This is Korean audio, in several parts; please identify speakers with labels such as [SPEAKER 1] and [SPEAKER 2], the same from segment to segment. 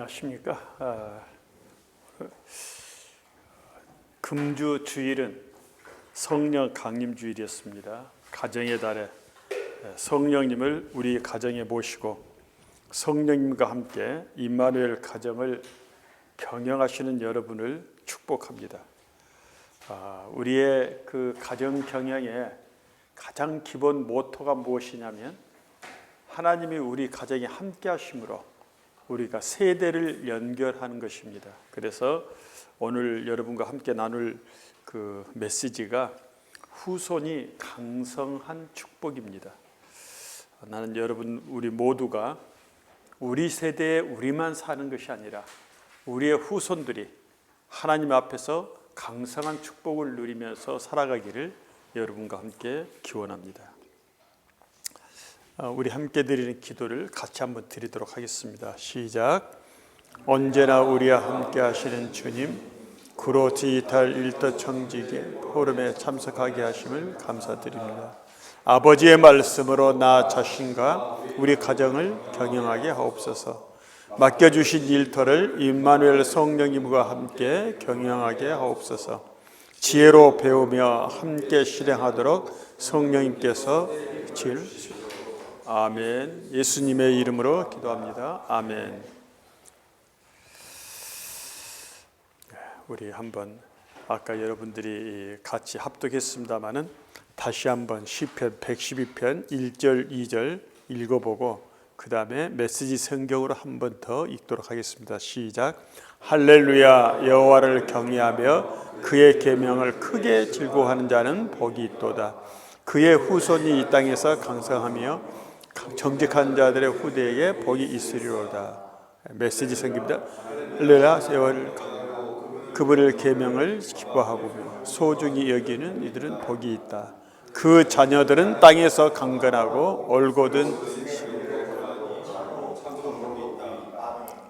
[SPEAKER 1] 안녕하십니까? 금주 주일은 성령 강림 주일이었습니다. 가정의 달에 성령님을 우리 가정에 모시고 성령님과 함께 임마누엘 가정을 경영하시는 여러분을 축복합니다. 우리의 그 가정 경영의 가장 기본 모토가 무엇이냐면 하나님이 우리 가정에 함께 하심으로 우리가 세대를 연결하는 것입니다. 그래서 오늘 여러분과 함께 나눌 그 메시지가 후손이 강성한 축복입니다. 나는 여러분 우리 모두가 우리 세대에 우리만 사는 것이 아니라 우리의 후손들이 하나님 앞에서 강성한 축복을 누리면서 살아가기를 여러분과 함께 기원합니다. 우리 함께 드리는 기도를 같이 한번 드리도록 하겠습니다. 시작. 언제나 우리와 함께 하시는 주님, 구로 디지털 일터 청지기 포럼에 참석하게 하심을 감사드립니다. 아버지의 말씀으로 나 자신과 우리 가정을 경영하게 하옵소서. 맡겨주신 일터를 임마누엘 성령님과 함께 경영하게 하옵소서. 지혜로 배우며 함께 실행하도록 성령님께서 지혜를 주시옵소서. 아멘. 예수님의 이름으로 기도합니다. 아멘. 우리 한번 아까 여러분들이 같이 합독했습니다마는 다시 한번 시편 112편 1절 2절 읽어보고 그 다음에 메시지 성경으로 한 번 더 읽도록 하겠습니다. 시작. 할렐루야. 여호와를 경외하며 그의 계명을 크게 즐거워하는 자는 복이 있도다. 그의 후손이 이 땅에서 강성하며 정직한 자들의 후대에 복이 있으리로다. 메시지 성경입니다. 할렐루야. 그분의 계명을 기뻐하고 소중히 여기는 이들은 복이 있다. 그 자녀들은 땅에서 강건하고 올곧은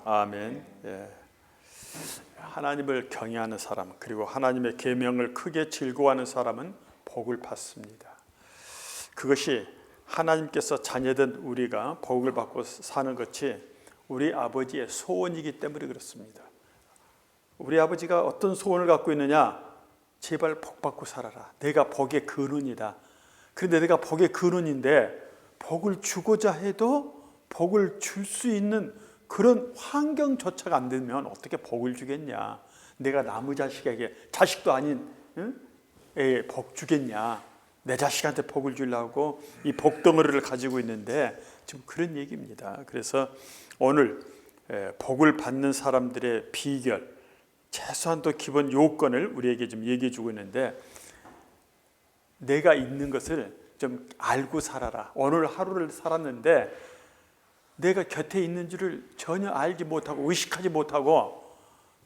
[SPEAKER 1] 아멘. 예. 하나님을 경외하는 사람 그리고 하나님의 계명을 크게 즐거워하는 사람은 복을 받습니다. 그것이 하나님께서 자녀된 우리가 복을 받고 사는 것이 우리 아버지의 소원이기 때문에 그렇습니다. 우리 아버지가 어떤 소원을 갖고 있느냐? 제발 복 받고 살아라. 내가 복의 근원이다. 그런데 내가 복의 근원인데 복을 주고자 해도 복을 줄 수 있는 그런 환경조차가 안 되면 어떻게 복을 주겠냐? 내가 남의 자식에게 자식도 아닌 애에 복 주겠냐? 내 자식한테 복을 주려고 이 복덩어리를 가지고 있는데 지금 그런 얘기입니다. 그래서 오늘 복을 받는 사람들의 비결, 최소한 또 기본 요건을 우리에게 좀 얘기해 주고 있는데 내가 있는 것을 좀 알고 살아라. 오늘 하루를 살았는데 내가 곁에 있는 줄을 전혀 알지 못하고 의식하지 못하고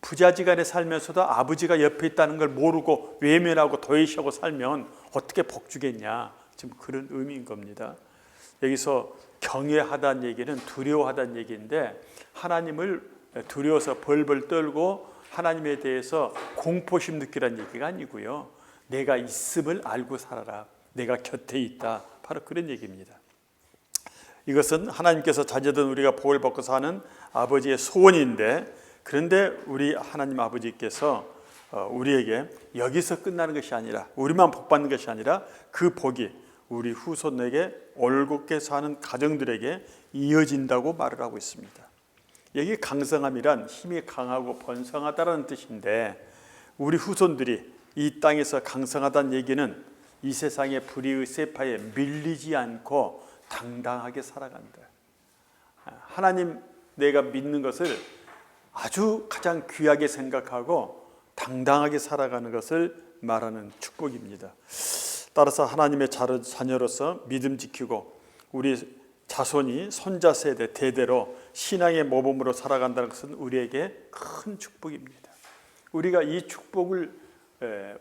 [SPEAKER 1] 부자지간에 살면서도 아버지가 옆에 있다는 걸 모르고 외면하고 도외시하고 살면 어떻게 복 주겠냐. 지금 그런 의미인 겁니다. 여기서 경외하다는 얘기는 두려워하다는 얘기인데 하나님을 두려워서 벌벌 떨고 하나님에 대해서 공포심 느끼라는 얘기가 아니고요. 내가 있음을 알고 살아라. 내가 곁에 있다. 바로 그런 얘기입니다. 이것은 하나님께서 자녀된 우리가 복을 받고 사는 아버지의 소원인데 그런데 우리 하나님 아버지께서 우리에게 여기서 끝나는 것이 아니라 우리만 복 받는 것이 아니라 그 복이 우리 후손에게 올곧게 사는 가정들에게 이어진다고 말을 하고 있습니다. 여기 강성함이란 힘이 강하고 번성하다는 뜻인데 우리 후손들이 이 땅에서 강성하다는 얘기는 이 세상의 불의의 세파에 밀리지 않고 당당하게 살아간다. 하나님 내가 믿는 것을 아주 가장 귀하게 생각하고 당당하게 살아가는 것을 말하는 축복입니다. 따라서 하나님의 자녀로서 믿음 지키고 우리 자손이 손자 세대 대대로 신앙의 모범으로 살아간다는 것은 우리에게 큰 축복입니다. 우리가 이 축복을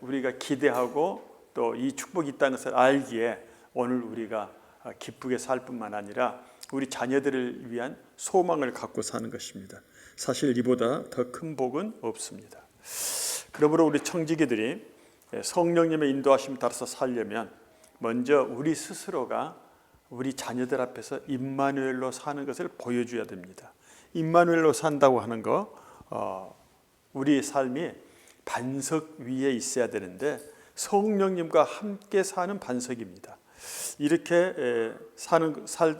[SPEAKER 1] 우리가 기대하고 또 이 축복이 있다는 것을 알기에 오늘 우리가 기쁘게 살 뿐만 아니라 우리 자녀들을 위한 소망을 갖고 사는 것입니다. 사실 이보다 더 큰 복은 없습니다. 그러므로 우리 청지기들이 성령님의 인도하심 따라서 살려면 먼저 우리 스스로가 우리 자녀들 앞에서 임마누엘로 사는 것을 보여줘야 됩니다. 임마누엘로 산다고 하는 거, 우리 삶이 반석 위에 있어야 되는데 성령님과 함께 사는 반석입니다. 이렇게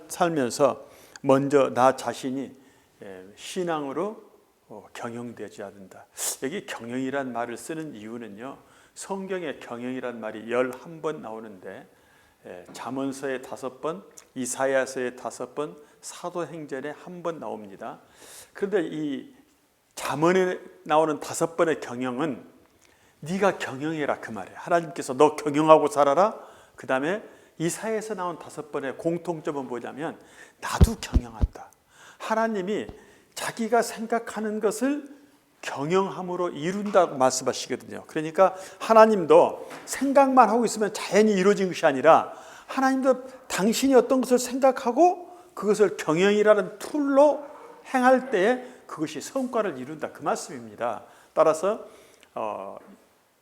[SPEAKER 1] 살면서 먼저 나 자신이 신앙으로 경영되지 않는다. 여기 경영이란 말을 쓰는 이유는요, 성경에 경영이란 말이 11번 나오는데 잠언서에 5번, 이사야서에 5번, 사도행전에 1번 나옵니다. 그런데 이 잠언에 나오는 5번의 경영은 네가 경영해라 그 말이에요. 하나님께서 너 경영하고 살아라. 그 다음에 이사야에서 나온 5번의 공통점은 뭐냐면 나도 경영한다. 하나님이 자기가 생각하는 것을 경영함으로 이룬다고 말씀하시거든요. 그러니까 하나님도 생각만 하고 있으면 자연히 이루어진 것이 아니라 하나님도 당신이 어떤 것을 생각하고 그것을 경영이라는 툴로 행할 때에 그것이 성과를 이룬다, 그 말씀입니다. 따라서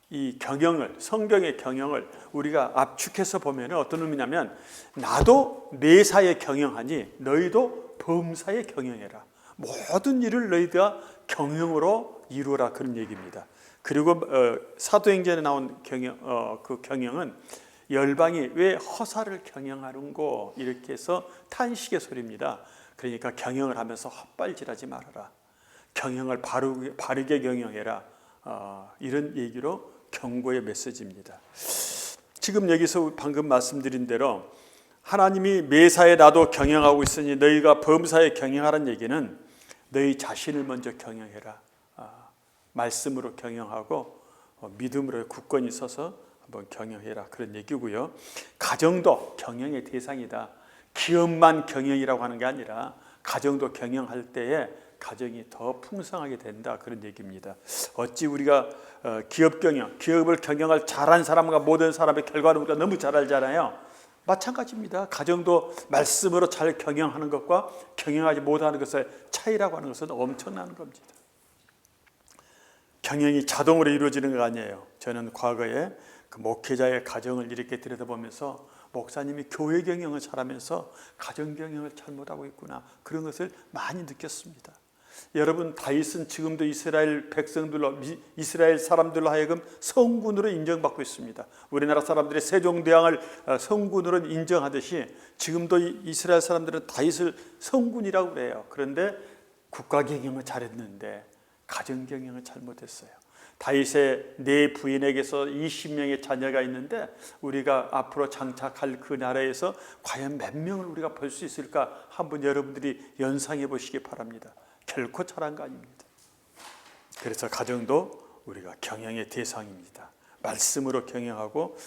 [SPEAKER 1] 이 경영을, 성경의 경영을 우리가 압축해서 보면 어떤 의미냐면 나도 매사에 경영하니 너희도 범사에 경영해라. 모든 일을 너희가 경영으로 이루어라, 그런 얘기입니다. 그리고 사도행전에 나온 그 경영은 열방이 왜 허사를 경영하는고 이렇게 해서 탄식의 소리입니다. 그러니까 경영을 하면서 헛발질하지 말아라. 경영을 바르게 경영해라. 이런 얘기로 경고의 메시지입니다. 지금 여기서 방금 말씀드린 대로 하나님이 매사에 나도 경영하고 있으니 너희가 범사에 경영하라는 얘기는 너희 자신을 먼저 경영해라. 말씀으로 경영하고 믿음으로 굳건히 서서 한번 경영해라, 그런 얘기고요. 가정도 경영의 대상이다. 기업만 경영이라고 하는 게 아니라 가정도 경영할 때에 가정이 더 풍성하게 된다, 그런 얘기입니다. 어찌 우리가 기업을 경영할 잘한 사람과 못한 사람의 결과를 우리가 너무 잘 알잖아요. 마찬가지입니다. 가정도 말씀으로 잘 경영하는 것과 경영하지 못하는 것의 차이라고 하는 것은 엄청난 겁니다. 경영이 자동으로 이루어지는 거 아니에요. 저는 과거에 그 목회자의 가정을 이렇게 들여다보면서 목사님이 교회 경영을 잘하면서 가정 경영을 잘못하고 있구나, 그런 것을 많이 느꼈습니다. 여러분, 다윗은 지금도 이스라엘 백성들로, 이스라엘 사람들로 하여금 성군으로 인정받고 있습니다. 우리나라 사람들이 세종대왕을 성군으로 인정하듯이 지금도 이스라엘 사람들은 다윗을 성군이라고 그래요. 그런데 국가 경영을 잘했는데 가정 경영을 잘못했어요. 다윗의 네 부인에게서 20명의 자녀가 있는데 우리가 앞으로 장착할 그 나라에서 과연 몇 명을 우리가 볼 수 있을까 한번 여러분들이 연상해 보시기 바랍니다. 결코 잘한 거 아닙니다. 그래서 가정도 우리가 경영의 대상입니다. 말씀으로 경영하고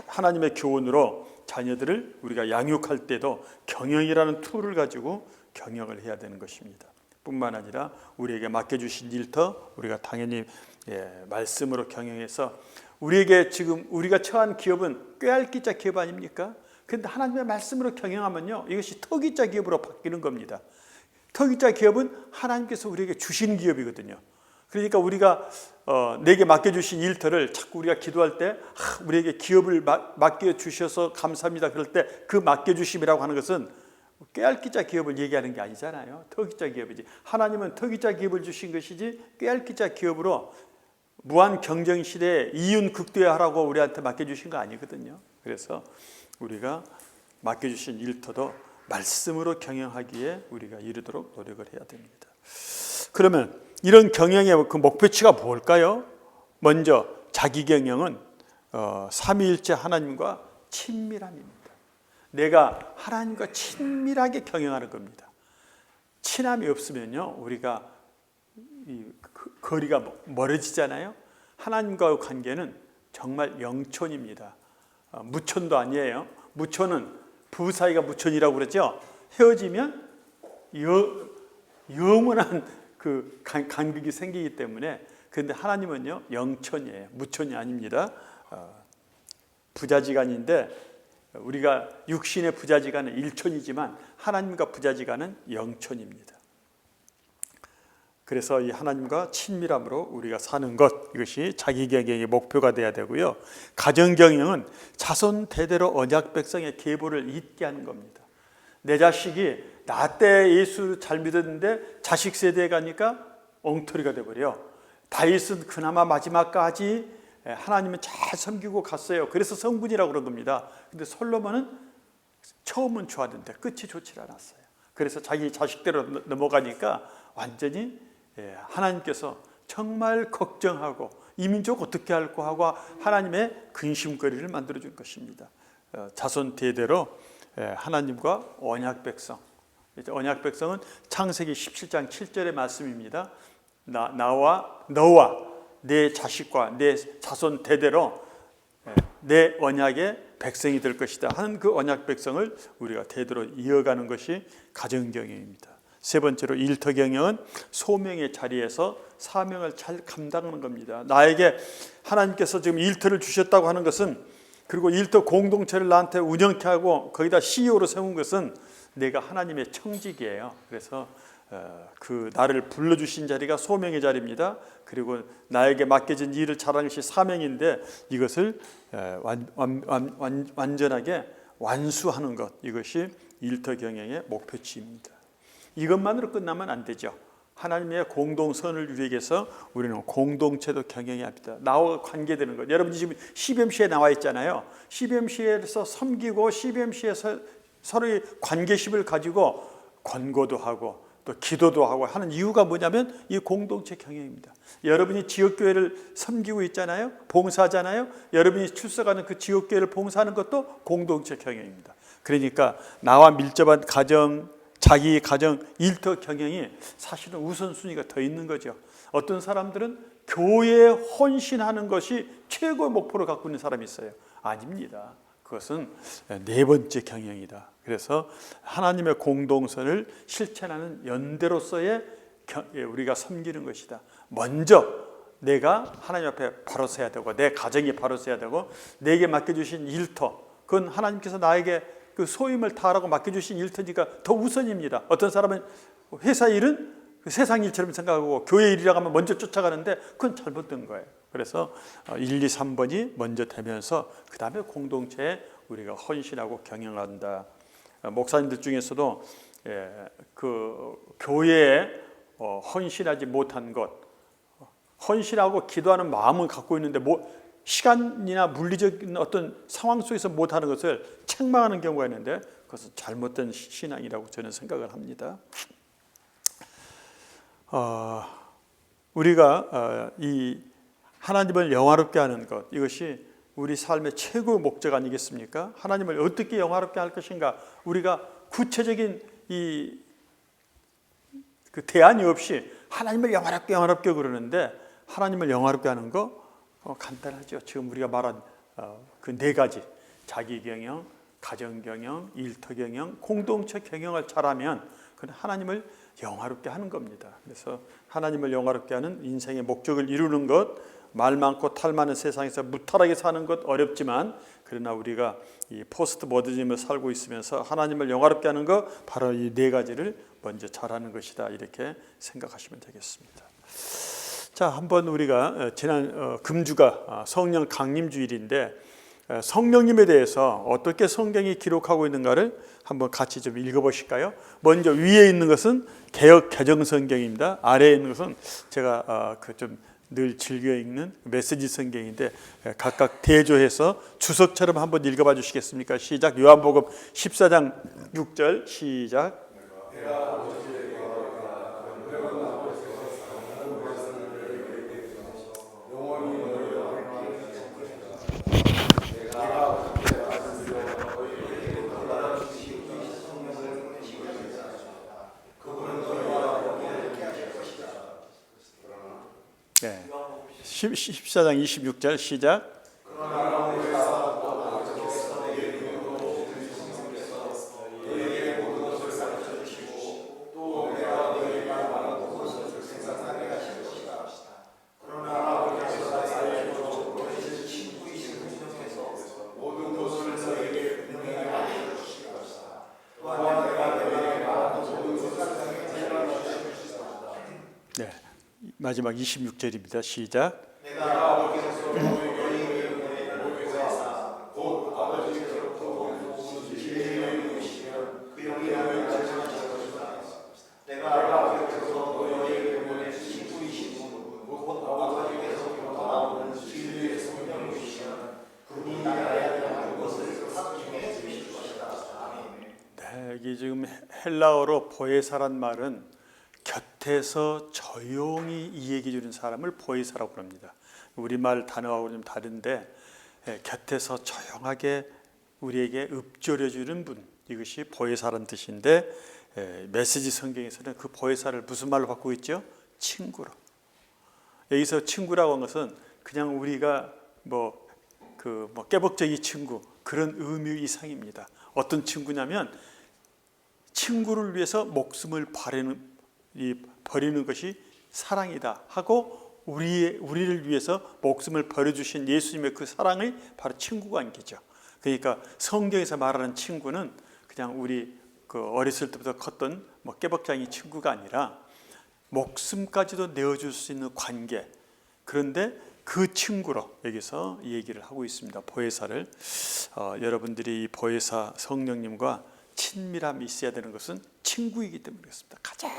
[SPEAKER 1] 하나님의 교훈으로 자녀들을 우리가 양육할 때도 경영이라는 툴을 가지고 경영을 해야 되는 것입니다. 뿐만 아니라 우리에게 맡겨주신 일터 우리가 당연히 말씀으로 경영해서 우리에게 지금 우리가 처한 기업은 꾀알기자 기업 아닙니까? 그런데 하나님의 말씀으로 경영하면요, 이것이 터기자 기업으로 바뀌는 겁니다. 터기자 기업은 하나님께서 우리에게 주신 기업이거든요. 그러니까 우리가 내게 맡겨주신 일터를 자꾸 우리가 기도할 때 우리에게 기업을 맡겨주셔서 감사합니다, 그럴 때 그 맡겨주심이라고 하는 것은 꾀알기자 기업을 얘기하는 게 아니잖아요. 터기자 기업이지. 하나님은 터기자 기업을 주신 것이지 꾀알기자 기업으로 무한 경쟁 시대에 이윤 극대화하라고 우리한테 맡겨주신 거 아니거든요. 그래서 우리가 맡겨주신 일터도 말씀으로 경영하기에 우리가 이르도록 노력을 해야 됩니다. 그러면 이런 경영의 그 목표치가 뭘까요? 먼저 자기 경영은 삼위일체 하나님과 친밀함입니다. 내가 하나님과 친밀하게 경영하는 겁니다. 친함이 없으면요, 우리가 거리가 멀어지잖아요. 하나님과의 관계는 정말 영촌입니다. 무촌도 아니에요. 무촌은 부부 사이가 무촌이라고 그러죠. 헤어지면 영원한 그 간극이 생기기 때문에. 그런데 하나님은요, 영촌이에요. 무촌이 아닙니다. 부자지간인데 우리가 육신의 부자지간은 일촌이지만 하나님과 부자지간은 영촌입니다. 그래서 이 하나님과 친밀함으로 우리가 사는 것, 이것이 자기 경영의 목표가 돼야 되고요. 가정 경영은 자손 대대로 언약 백성의 계보를 잇게 하는 겁니다. 내 자식이 나 때 예수 잘 믿었는데 자식 세대에 가니까 엉터리가 돼버려. 다윗은 그나마 마지막까지 하나님은 잘 섬기고 갔어요. 그래서 성분이라고 그런 겁니다. 근데 솔로몬은 처음은 좋았는데 끝이 좋지 않았어요. 그래서 자기 자식대로 넘어가니까 완전히 하나님께서 정말 걱정하고 이 민족 어떻게 할까 하고 하나님의 근심거리를 만들어준 것입니다. 자손 대대로 하나님과 언약 백성. 언약 백성은 창세기 17장 7절의 말씀입니다. 너와 내 자식과 내 자손 대대로 내 언약의 백성이 될 것이다 하는 그 언약 백성을 우리가 대대로 이어가는 것이 가정경영입니다. 세 번째로 일터경영은 소명의 자리에서 사명을 잘 감당하는 겁니다. 나에게 하나님께서 지금 일터를 주셨다고 하는 것은, 그리고 일터 공동체를 나한테 운영케 하고 거기다 CEO로 세운 것은 내가 하나님의 청직이에요. 그래서 그 나를 불러주신 자리가 소명의 자리입니다. 그리고 나에게 맡겨진 일을 잘하는 것이 사명인데 이것을 완전하게 완수하는 것, 이것이 일터 경영의 목표치입니다. 이것만으로 끝나면 안 되죠. 하나님의 공동선을 이루기 위해서 우리는 공동체도 경영해야 합니다. 나와 관계되는 것. 여러분이 지금 CBMC에 나와 있잖아요. CBMC에서 섬기고 CBMC에서 서로의 관계심을 가지고 권고도 하고 또 기도도 하고 하는 이유가 뭐냐면 이 공동체 경영입니다. 여러분이 지역교회를 섬기고 있잖아요. 봉사하잖아요. 여러분이 출석하는 그 지역교회를 봉사하는 것도 공동체 경영입니다. 그러니까 나와 밀접한 가정, 자기 가정, 일터 경영이 사실은 우선순위가 더 있는 거죠. 어떤 사람들은 교회에 헌신하는 것이 최고의 목표로 갖고 있는 사람이 있어요. 아닙니다. 그것은 네 번째 경영이다. 그래서 하나님의 공동선을 실천하는 연대로서의 우리가 섬기는 것이다. 먼저 내가 하나님 앞에 바로 서야 되고 내 가정이 바로 서야 되고 내게 맡겨주신 일터, 그건 하나님께서 나에게 그 소임을 다하라고 맡겨주신 일터니까 더 우선입니다. 어떤 사람은 회사 일은 세상 일처럼 생각하고 교회 일이라고 하면 먼저 쫓아가는데 그건 잘못된 거예요. 그래서 1, 2, 3번이 먼저 되면서 그 다음에 공동체에 우리가 헌신하고 경영한다. 목사님들 중에서도 그 교회에 헌신하지 못한 것, 헌신하고 기도하는 마음은 갖고 있는데 시간이나 물리적인 어떤 상황 속에서 못하는 것을 책망하는 경우가 있는데 그것은 잘못된 신앙이라고 저는 생각을 합니다. 우리가 이 하나님을 영화롭게 하는 것, 이것이 우리 삶의 최고 목적 아니겠습니까? 하나님을 어떻게 영화롭게 할 것인가? 우리가 구체적인 그 대안이 없이 하나님을 영화롭게 그러는데 하나님을 영화롭게 하는 거 간단하죠. 지금 우리가 말한 그 네 가지, 자기 경영, 가정 경영, 일터 경영, 공동체 경영을 잘하면 그건 하나님을 영화롭게 하는 겁니다. 그래서 하나님을 영화롭게 하는 인생의 목적을 이루는 것, 말 많고 탈 많은 세상에서 무탈하게 사는 것 어렵지만, 그러나 우리가 이 포스트 모더니즘을 살고 있으면서 하나님을 영화롭게 하는 것, 바로 이 네 가지를 먼저 잘하는 것이다, 이렇게 생각하시면 되겠습니다. 자, 한번 우리가 지난 금주가 성령 강림 주일인데 성령님에 대해서 어떻게 성경이 기록하고 있는가를 한번 같이 좀 읽어보실까요? 먼저 위에 있는 것은 개역 개정 성경입니다. 아래에 있는 것은 제가 좀 늘 즐겨 읽는 메시지 성경인데 각각 대조해서 주석처럼 한번 읽어봐 주시겠습니까? 시작. 요한복음 14장 6절 시작. 네. 14장 26절 시작. 네. 마지막 26절입니다. 시작. 이 지금 헬라어로 보에사란 말은 곁에서 조용히 이야기해 주는 사람을 보에사라고 합니다. 우리말 단어하고 좀 다른데 곁에서 조용하게 우리에게 읊조려 주는 분, 이것이 보에사라는 뜻인데 메시지 성경에서는 그 보에사를 무슨 말로 바꾸고 있죠? 친구로. 여기서 친구라고 한 것은 그냥 우리가 깨벅적이 친구, 그런 의미 이상입니다. 어떤 친구냐면 친구를 위해서 목숨을 버리는 것이 사랑이다 하고 우리를 위해서 목숨을 버려주신 예수님의 그 사랑이 바로 친구 관계죠. 그러니까 성경에서 말하는 친구는 그냥 우리 어렸을 때부터 컸던 깨벅장이 친구가 아니라 목숨까지도 내어줄 수 있는 관계. 그런데 그 친구로 여기서 얘기를 하고 있습니다. 보혜사를 여러분들이 이 보혜사 성령님과 친밀함이 있어야 되는 것은 친구이기 때문에 그렇습니다. 가장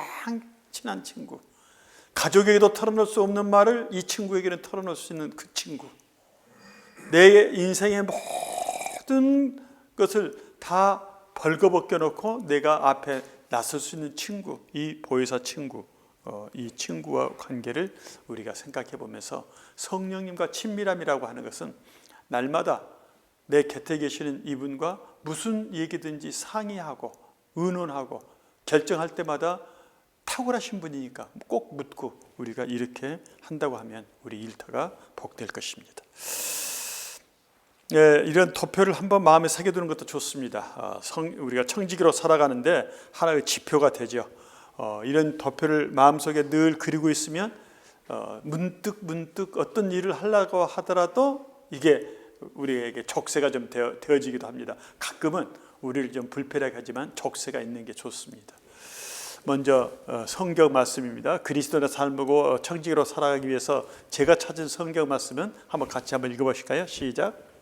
[SPEAKER 1] 친한 친구. 가족에게도 털어놓을 수 없는 말을 이 친구에게는 털어놓을 수 있는 그 친구. 내 인생의 모든 것을 다 벌거벗겨 놓고 내가 앞에 나설 수 있는 친구, 이 보혜사 친구, 이 친구와 관계를 우리가 생각해 보면서 성령님과 친밀함이라고 하는 것은 날마다 내 곁에 계시는 이분과 무슨 얘기든지 상의하고 의논하고 결정할 때마다 탁월하신 분이니까 꼭 묻고 우리가 이렇게 한다고 하면 우리 일터가 복될 것입니다. 이런 도표를 한번 마음에 새겨두는 것도 좋습니다. 우리가 청지기로 살아가는데 하나의 지표가 되죠. 이런 도표를 마음속에 늘 그리고 있으면 문득 어떤 일을 하려고 하더라도 이게 우리에게 족쇄가 좀 되어지기도 합니다. 가끔은 우리를 좀 불편하게 하지만 족쇄가 있는 게 좋습니다. 먼저 성경 말씀입니다. 그리스도의 삶이고 청지기로 살아가기 위해서 제가 찾은 성경 말씀은 한번 같이 한번 읽어보실까요? 시작.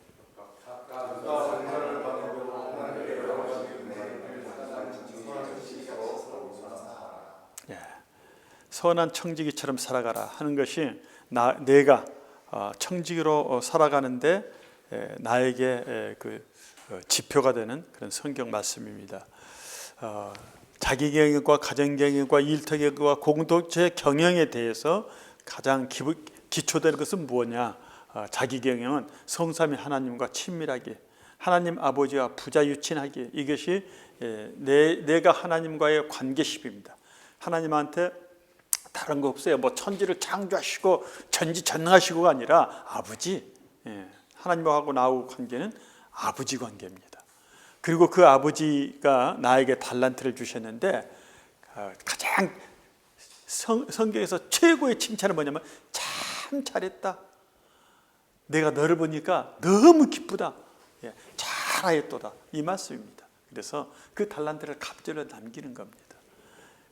[SPEAKER 1] 선한 청지기처럼 살아가라 하는 것이 내가 청지기로 살아가는데 나에게 그 지표가 되는 그런 성경 말씀입니다. 자기 경영과 가정 경영과 일터 경영과 공동체 경영에 대해서 가장 기초되는 것은 무엇냐? 자기 경영은 성삼위 하나님과 친밀하게, 하나님 아버지와 부자유친하게, 이것이 내가 하나님과의 관계십입니다. 하나님한테 다른 거 없어요. 천지를 창조하시고 전지전능하시고가 아니라 아버지, 하나님하고 나하고 관계는 아버지 관계입니다. 그리고 그 아버지가 나에게 달란트를 주셨는데 가장 성경에서 최고의 칭찬은 뭐냐면 참 잘했다. 내가 너를 보니까 너무 기쁘다. 잘하였도다. 이 말씀입니다. 그래서 그 달란트를 갑절로 남기는 겁니다.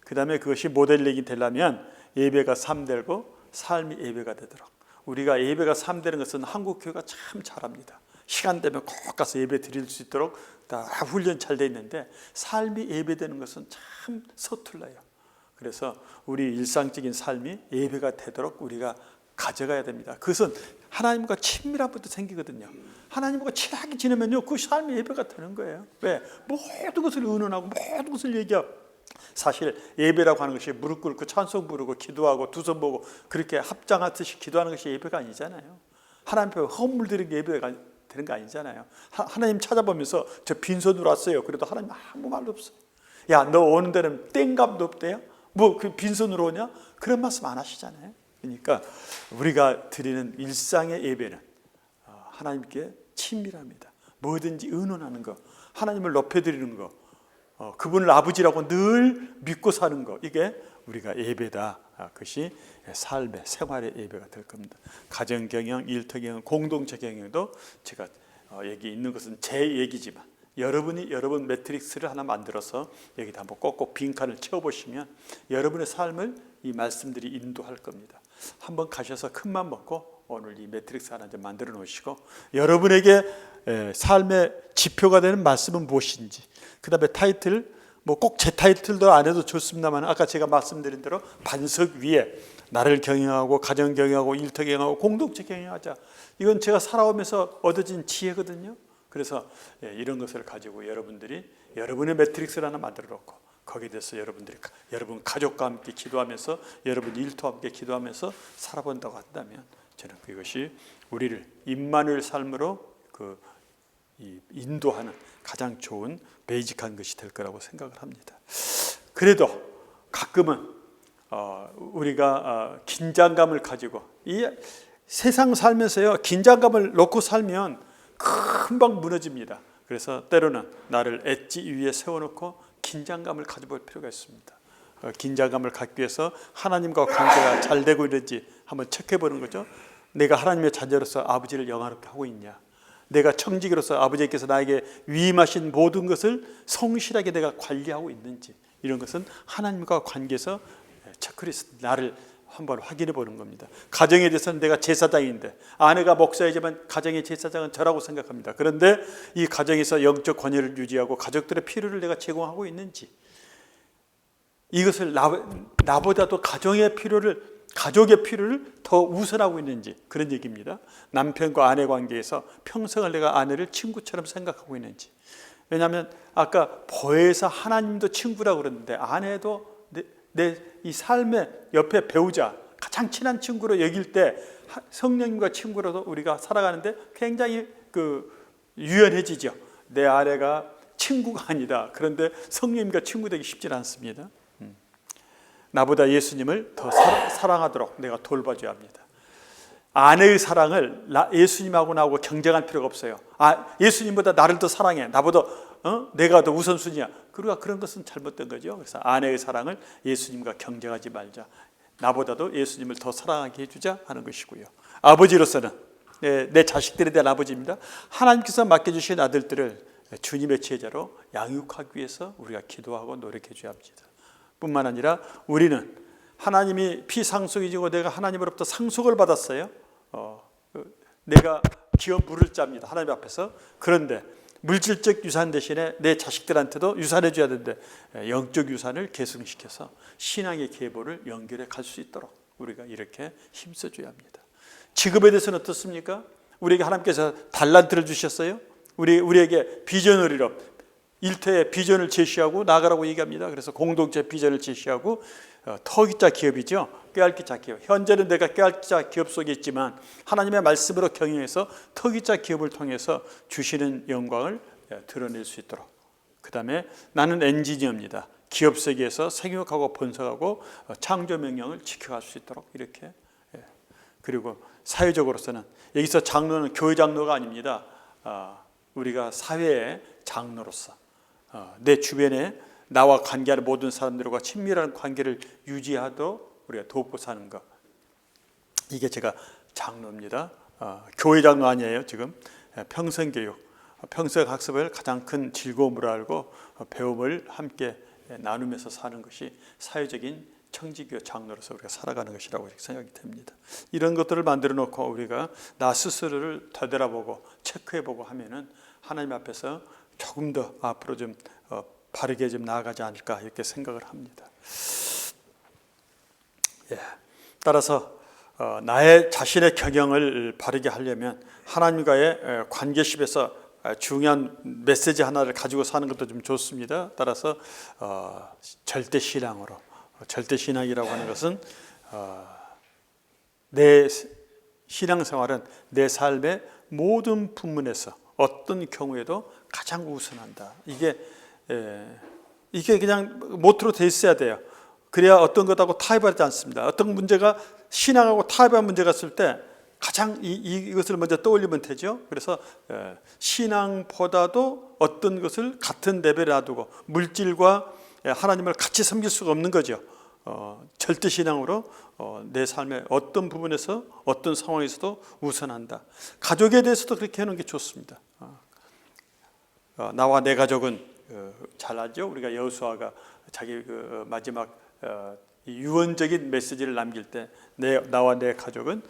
[SPEAKER 1] 그 다음에 그것이 모델링이 되려면 예배가 3되고 삶이 예배가 되도록, 우리가 예배가 3되는 것은 한국교회가 참 잘합니다. 시간 되면 꼭 가서 예배 드릴 수 있도록 다 훈련 잘 돼 있는데 삶이 예배되는 것은 참 서툴러요. 그래서 우리 일상적인 삶이 예배가 되도록 우리가 가져가야 됩니다. 그것은 하나님과 친밀함부터 생기거든요. 하나님과 친하게 지내면요, 그 삶이 예배가 되는 거예요. 왜? 모든 것을 의논하고 모든 것을 얘기하고. 사실 예배라고 하는 것이 무릎 꿇고 찬송 부르고 기도하고 두 손 보고 그렇게 합장하듯이 기도하는 것이 예배가 아니잖아요. 하나님 앞에 허물 드리는 게 예배가 되는 거 아니잖아요. 하나님 찾아보면서 저 빈손으로 왔어요. 그래도 하나님 아무 말도 없어요. 야, 너 오는 데는 땡값도 없대요. 그 빈손으로 오냐? 그런 말씀 안 하시잖아요. 그러니까 우리가 드리는 일상의 예배는 하나님께 친밀합니다. 뭐든지 의논하는 거, 하나님을 높여드리는 거, 그분을 아버지라고 늘 믿고 사는 거, 이게 우리가 예배다. 그것이 삶의 생활의 예배가 될 겁니다. 가정 경영, 일터 경영, 공동체 경영도 제가 여기 있는 것은 제 얘기지만 여러분 매트릭스를 하나 만들어서 여기다 한번 꼭꼭 빈칸을 채워보시면 여러분의 삶을 이 말씀들이 인도할 겁니다. 한번 가셔서 큰맘 먹고 오늘 이 매트릭스 하나 좀 만들어 놓으시고 여러분에게 삶의 지표가 되는 말씀은 무엇인지, 그 다음에 타이틀, 꼭 제 타이틀도 안 해도 좋습니다만 아까 제가 말씀드린 대로 반석 위에 나를 경영하고 가정 경영하고 일터 경영하고 공동체 경영하자. 이건 제가 살아오면서 얻어진 지혜거든요. 그래서 이런 것을 가지고 여러분들이 여러분의 매트릭스를 하나 만들어 놓고 거기에 대해서 여러분 가족과 함께 기도하면서 여러분 일터와 함께 기도하면서 살아본다고 한다면 저는 그것이 우리를 임마누엘 삶으로 인도하는 가장 좋은 베이직한 것이 될 거라고 생각을 합니다. 그래도 가끔은 우리가 긴장감을 가지고 이 세상 살면서요 긴장감을 놓고 살면 금방 무너집니다. 그래서 때로는 나를 엣지 위에 세워놓고 긴장감을 가져볼 필요가 있습니다. 긴장감을 갖기 위해서 하나님과 관계가 잘 되고 있는지 한번 체크해 보는 거죠. 내가 하나님의 자녀로서 아버지를 영화롭게 하고 있냐, 내가 청지기로서 아버지께서 나에게 위임하신 모든 것을 성실하게 내가 관리하고 있는지, 이런 것은 하나님과 관계에서 체크리스트 나를 한번 확인해 보는 겁니다. 가정에 대해서는 내가 제사장인데 아내가 목사이지만 가정의 제사장은 저라고 생각합니다. 그런데 이 가정에서 영적 권위를 유지하고 가족들의 필요를 내가 제공하고 있는지, 이것을 나보다도 가족의 필요를 더 우선하고 있는지, 그런 얘기입니다. 남편과 아내 관계에서 평생을 내가 아내를 친구처럼 생각하고 있는지. 왜냐하면 아까 보혜사 하나님도 친구라고 그랬는데 아내도 내 이 삶의 옆에 배우자, 가장 친한 친구로 여길 때 성령님과 친구로도 우리가 살아가는데 굉장히 유연해지죠. 내 아내가 친구가 아니다. 그런데 성령님과 친구 되기 쉽지 않습니다. 나보다 예수님을 더 사랑하도록 내가 돌봐줘야 합니다. 아내의 사랑을 예수님하고 나하고 경쟁할 필요가 없어요. 예수님보다 나를 더 사랑해, 나보다 내가 더 우선순위야. 그런 것은 잘못된 거죠. 그래서 아내의 사랑을 예수님과 경쟁하지 말자. 나보다도 예수님을 더 사랑하게 해주자 하는 것이고요. 아버지로서는 내 자식들에 대한 아버지입니다. 하나님께서 맡겨주신 아들들을 주님의 제자로 양육하기 위해서 우리가 기도하고 노력해 줘야 합니다. 뿐만 아니라 우리는 하나님이 피상속이지고 내가 하나님으로부터 상속을 받았어요. 내가 기업 물을 자입니다, 하나님 앞에서. 그런데 물질적 유산 대신에 내 자식들한테도 유산해 줘야 되는데 영적 유산을 계승시켜서 신앙의 계보를 연결해 갈 수 있도록 우리가 이렇게 힘써줘야 합니다. 직업에 대해서는 어떻습니까? 우리에게 하나님께서 달란트를 주셨어요. 우리에게 비전을 일터에 비전을 제시하고 나가라고 얘기합니다. 그래서 공동체 비전을 제시하고 터기자 기업이죠. 깨알기자 기업. 현재는 내가 깨알기자 기업 속에 있지만 하나님의 말씀으로 경영해서 터기자 기업을 통해서 주시는 영광을 드러낼 수 있도록. 그 다음에 나는 엔지니어입니다. 기업 세계에서 생육하고 번성하고 창조 명령을 지켜갈 수 있도록 이렇게. 그리고 사회적으로서는 여기서 장로는 교회 장로가 아닙니다. 우리가 사회의 장로로서 내 주변에 나와 관계하는 모든 사람들과 친밀한 관계를 유지하도록 우리가 돕고 사는 것, 이게 제가 장로입니다. 교회 장로 아니에요. 지금 평생교육, 평생학습을 가장 큰 즐거움으로 알고 배움을 함께 나누면서 사는 것이 사회적인 청지교 장로로서 우리가 살아가는 것이라고 생각이 됩니다. 이런 것들을 만들어 놓고 우리가 나 스스로를 되돌아보고 체크해보고 하면은 하나님 앞에서 조금 더 앞으로 좀 바르게 좀 나아가지 않을까 이렇게 생각을 합니다. 따라서 나의 자신의 경영을 바르게 하려면 하나님과의 관계십에서 중요한 메시지 하나를 가지고 사는 것도 좀 좋습니다. 따라서 절대신앙으로, 절대신앙이라고 하는 것은 내 신앙생활은 내 삶의 모든 부문에서 어떤 경우에도 가장 우선한다. 이게 그냥 모토로 돼 있어야 돼요. 그래야 어떤 것하고 타협하지 않습니다. 어떤 문제가 신앙하고 타협한 문제가 있을 때 가장 이것을 먼저 떠올리면 되죠. 그래서 신앙보다도 어떤 것을 같은 레벨에 놔두고 물질과 하나님을 같이 섬길 수가 없는 거죠. 절대 신앙으로 내 삶의 어떤 부분에서 어떤 상황에서도 우선한다. 가족에 대해서도 그렇게 하는 게 좋습니다. 나와 내 가족은 잘 알죠. 우리가 여호수아가 자기 마지막 유언적인 메시지를 남길 때 나와 내 가족은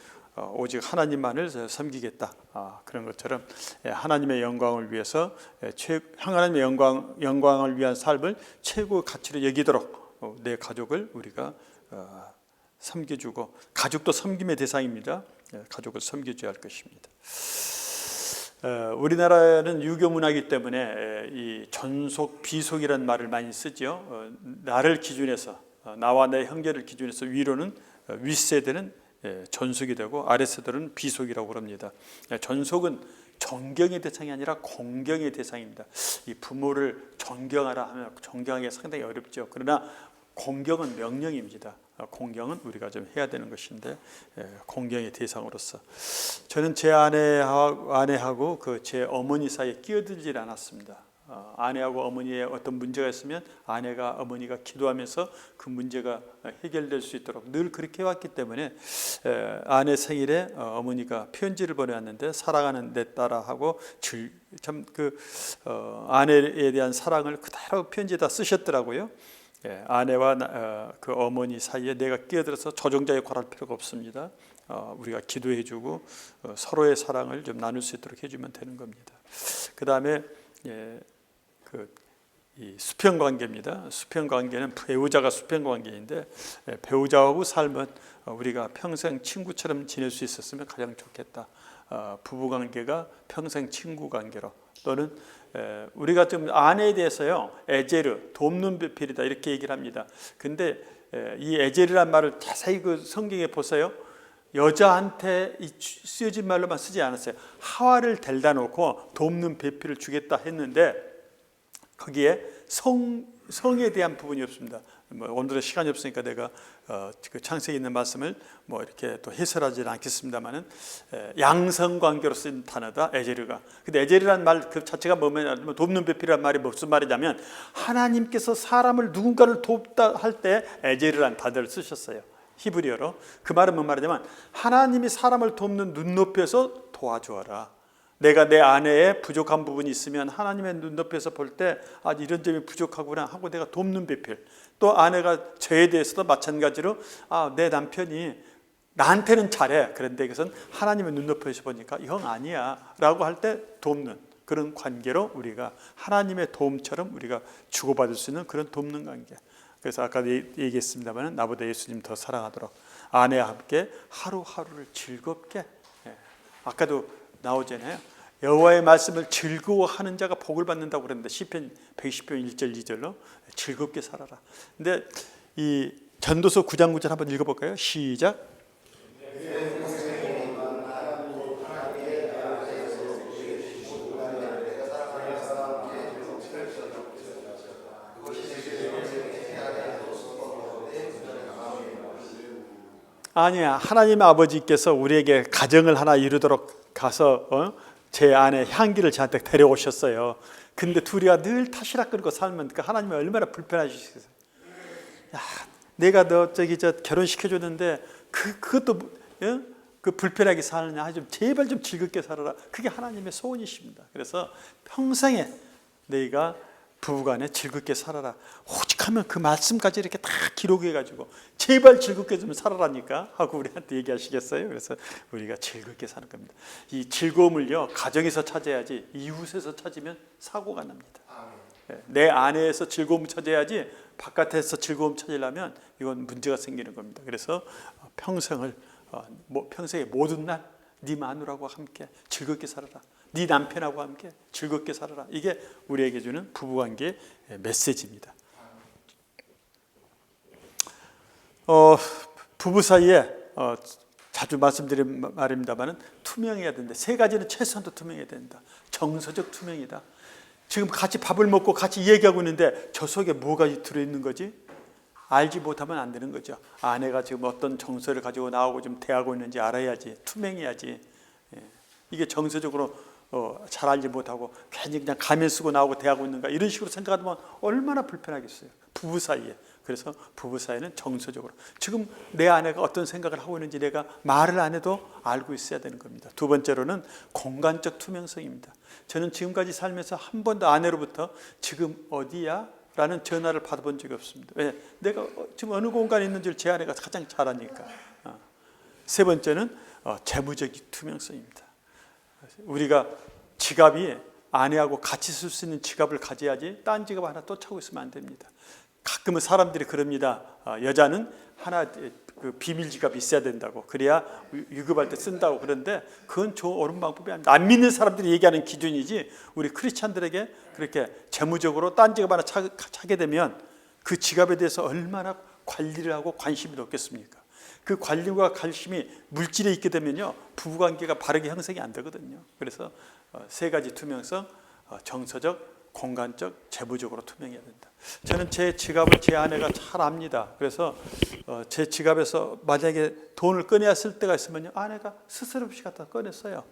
[SPEAKER 1] 오직 하나님만을 섬기겠다. 그런 것처럼 하나님의 영광을 위해서 하나님의 영광을 위한 삶을 최고 가치로 여기도록 내 가족을 우리가 섬겨주고, 가족도 섬김의 대상입니다. 가족을 섬겨줘야 할 것입니다. 우리나라는 유교 문화이기 때문에 이 전속, 비속이라는 말을 많이 쓰죠. 나를 기준해서, 나와 내 형제를 기준해서 위로는 윗세대는 전속이 되고 아랫세대는 비속이라고 합니다. 전속은 존경의 대상이 아니라 공경의 대상입니다. 이 부모를 존경하라 하면 존경하기가 상당히 어렵죠. 그러나 공경은 명령입니다. 공경은 우리가 좀 해야 되는 것인데, 공경의 대상으로서 저는 제 아내하고 그 제 어머니 사이에 끼어들질 않았습니다. 아내하고 어머니의 어떤 문제가 있으면 아내가 어머니가 기도하면서 그 문제가 해결될 수 있도록 늘 그렇게 해왔기 때문에 아내 생일에 어머니가 편지를 보내왔는데 사랑하는 내 딸아하고 참 아내에 대한 사랑을 그대로 편지에다 쓰셨더라고요. 아내와 그 어머니 사이에 내가 끼어들어서 조종자 역할할 필요가 없습니다. 우리가 기도해주고 서로의 사랑을 좀 나눌 수 있도록 해주면 되는 겁니다. 그 다음에 이 수평 관계입니다. 수평 관계는 배우자가 수평 관계인데, 배우자하고 삶은 우리가 평생 친구처럼 지낼 수 있었으면 가장 좋겠다. 부부 관계가 평생 친구 관계로, 또는 우리가 좀 아내에 대해서요, 에제르, 돕는 배필이다 이렇게 얘기를 합니다. 근데 이 에제르란 말을 자세히 그 성경에 보세요. 여자한테 쓰여진 말로만 쓰지 않았어요. 하와를 데려다 놓고 돕는 배필을 주겠다 했는데 거기에 성에 대한 부분이 없습니다. 오늘은 시간이 없으니까 내가 그 창세기에 있는 말씀을 이렇게 또 해설하지는 않겠습니다만은, 양성 관계로 쓴 단어다 에제르가. 근데 에제르란 말 그 자체가 뭐냐면, 돕는 배필이란 말이 무슨 말이냐면, 하나님께서 사람을 누군가를 돕다 할 때 에제르란 단어를 쓰셨어요. 히브리어로. 그 말은 뭔 말이냐면, 하나님이 사람을 돕는 눈높이에서 도와주어라. 내가 내 아내의 부족한 부분이 있으면 하나님의 눈높이에서 볼 때 이런 점이 부족하구나 하고 내가 돕는 배필. 또 아내가 저에 대해서도 마찬가지로 내 남편이 나한테는 잘해. 그런데 이것은 하나님의 눈높이에서 보니까 형 아니야 라고 할 때 돕는 그런 관계로, 우리가 하나님의 도움처럼 우리가 주고받을 수 있는 그런 돕는 관계. 그래서 아까도 얘기했습니다만, 나보다 예수님 더 사랑하도록 아내와 함께 하루하루를 즐겁게, 아까도 나오잖아요. 여호와의 말씀을 즐거워하는 자가 복을 받는다고 그랬는데, 시편 110편 1절 2절로 즐겁게 살아라. 근데 이 전도서 9장 9절 한번 읽어볼까요? 시작. 아니야, 하나님 아버지께서 우리에게 가정을 하나 이루도록 가서 제 아내 향기를 저한테 데려오셨어요. 근데 둘이가 늘 타시락거리고 살면 하나님이 얼마나 불편하시겠어요. 내가 너 결혼시켜줬는데 그것도 그 불편하게 사느냐, 제발 좀 즐겁게 살아라. 그게 하나님의 소원이십니다. 그래서 평생에 너희가 부부간에 즐겁게 살아라. 오직하면 그 말씀까지 이렇게 다 기록해가지고 제발 즐겁게 좀 살아라니까 하고 우리한테 얘기하시겠어요? 그래서 우리가 즐겁게 사는 겁니다. 이 즐거움을요, 가정에서 찾아야지 이웃에서 찾으면 사고가 납니다. 내 안에서 즐거움 찾아야지 바깥에서 즐거움 찾으려면 이건 문제가 생기는 겁니다. 그래서 평생의 모든 날 네 마누라와 함께 즐겁게 살아라. 네 남편하고 함께 즐겁게 살아라. 이게 우리에게 주는 부부관계의 메시지입니다. 부부 사이에 자주 말씀드린 말입니다만 투명해야 된다. 세 가지는 최소한도 투명해야 된다. 정서적 투명이다. 지금 같이 밥을 먹고 같이 얘기하고 있는데 저 속에 뭐가 들어있는 거지? 알지 못하면 안 되는 거죠. 아내가 지금 어떤 정서를 가지고 나하고 좀 대하고 있는지 알아야지. 투명해야지. 이게 정서적으로 잘 알지 못하고 괜히 그냥 가면 쓰고 나오고 대하고 있는가 이런 식으로 생각하면 얼마나 불편하겠어요. 부부 사이에. 그래서 부부 사이는 정서적으로 지금 내 아내가 어떤 생각을 하고 있는지 내가 말을 안 해도 알고 있어야 되는 겁니다. 두 번째로는 공간적 투명성입니다. 저는 지금까지 살면서 한 번도 아내로부터 지금 어디야? 라는 전화를 받아본 적이 없습니다. 왜? 내가 지금 어느 공간에 있는지를 제 아내가 가장 잘 아니까. 세 번째는 재무적인 투명성입니다. 우리가 지갑이 아내하고 같이 쓸 수 있는 지갑을 가져야지 딴 지갑 하나 또 차고 있으면 안 됩니다. 가끔은 사람들이 그럽니다. 여자는 하나 그 비밀 지갑이 있어야 된다고, 그래야 유급할 때 쓴다고. 그런데 그건 옳은 방법이 아닙니다. 안 믿는 사람들이 얘기하는 기준이지, 우리 크리스찬들에게 그렇게 재무적으로 딴 지갑 하나 차게 되면 그 지갑에 대해서 얼마나 관리를 하고 관심이 높겠습니까? 그 관리와 관심이 물질에 있게 되면요, 부부관계가 바르게 형성이 안 되거든요. 그래서 세 가지 투명성, 정서적, 공간적, 재무적으로 투명해야 된다. 저는 제 지갑을 제 아내가 잘 압니다. 그래서 제 지갑에서 만약에 돈을 꺼내야 쓸 때가 있으면요, 아내가 스스럼 없이 갖다 꺼냈어요.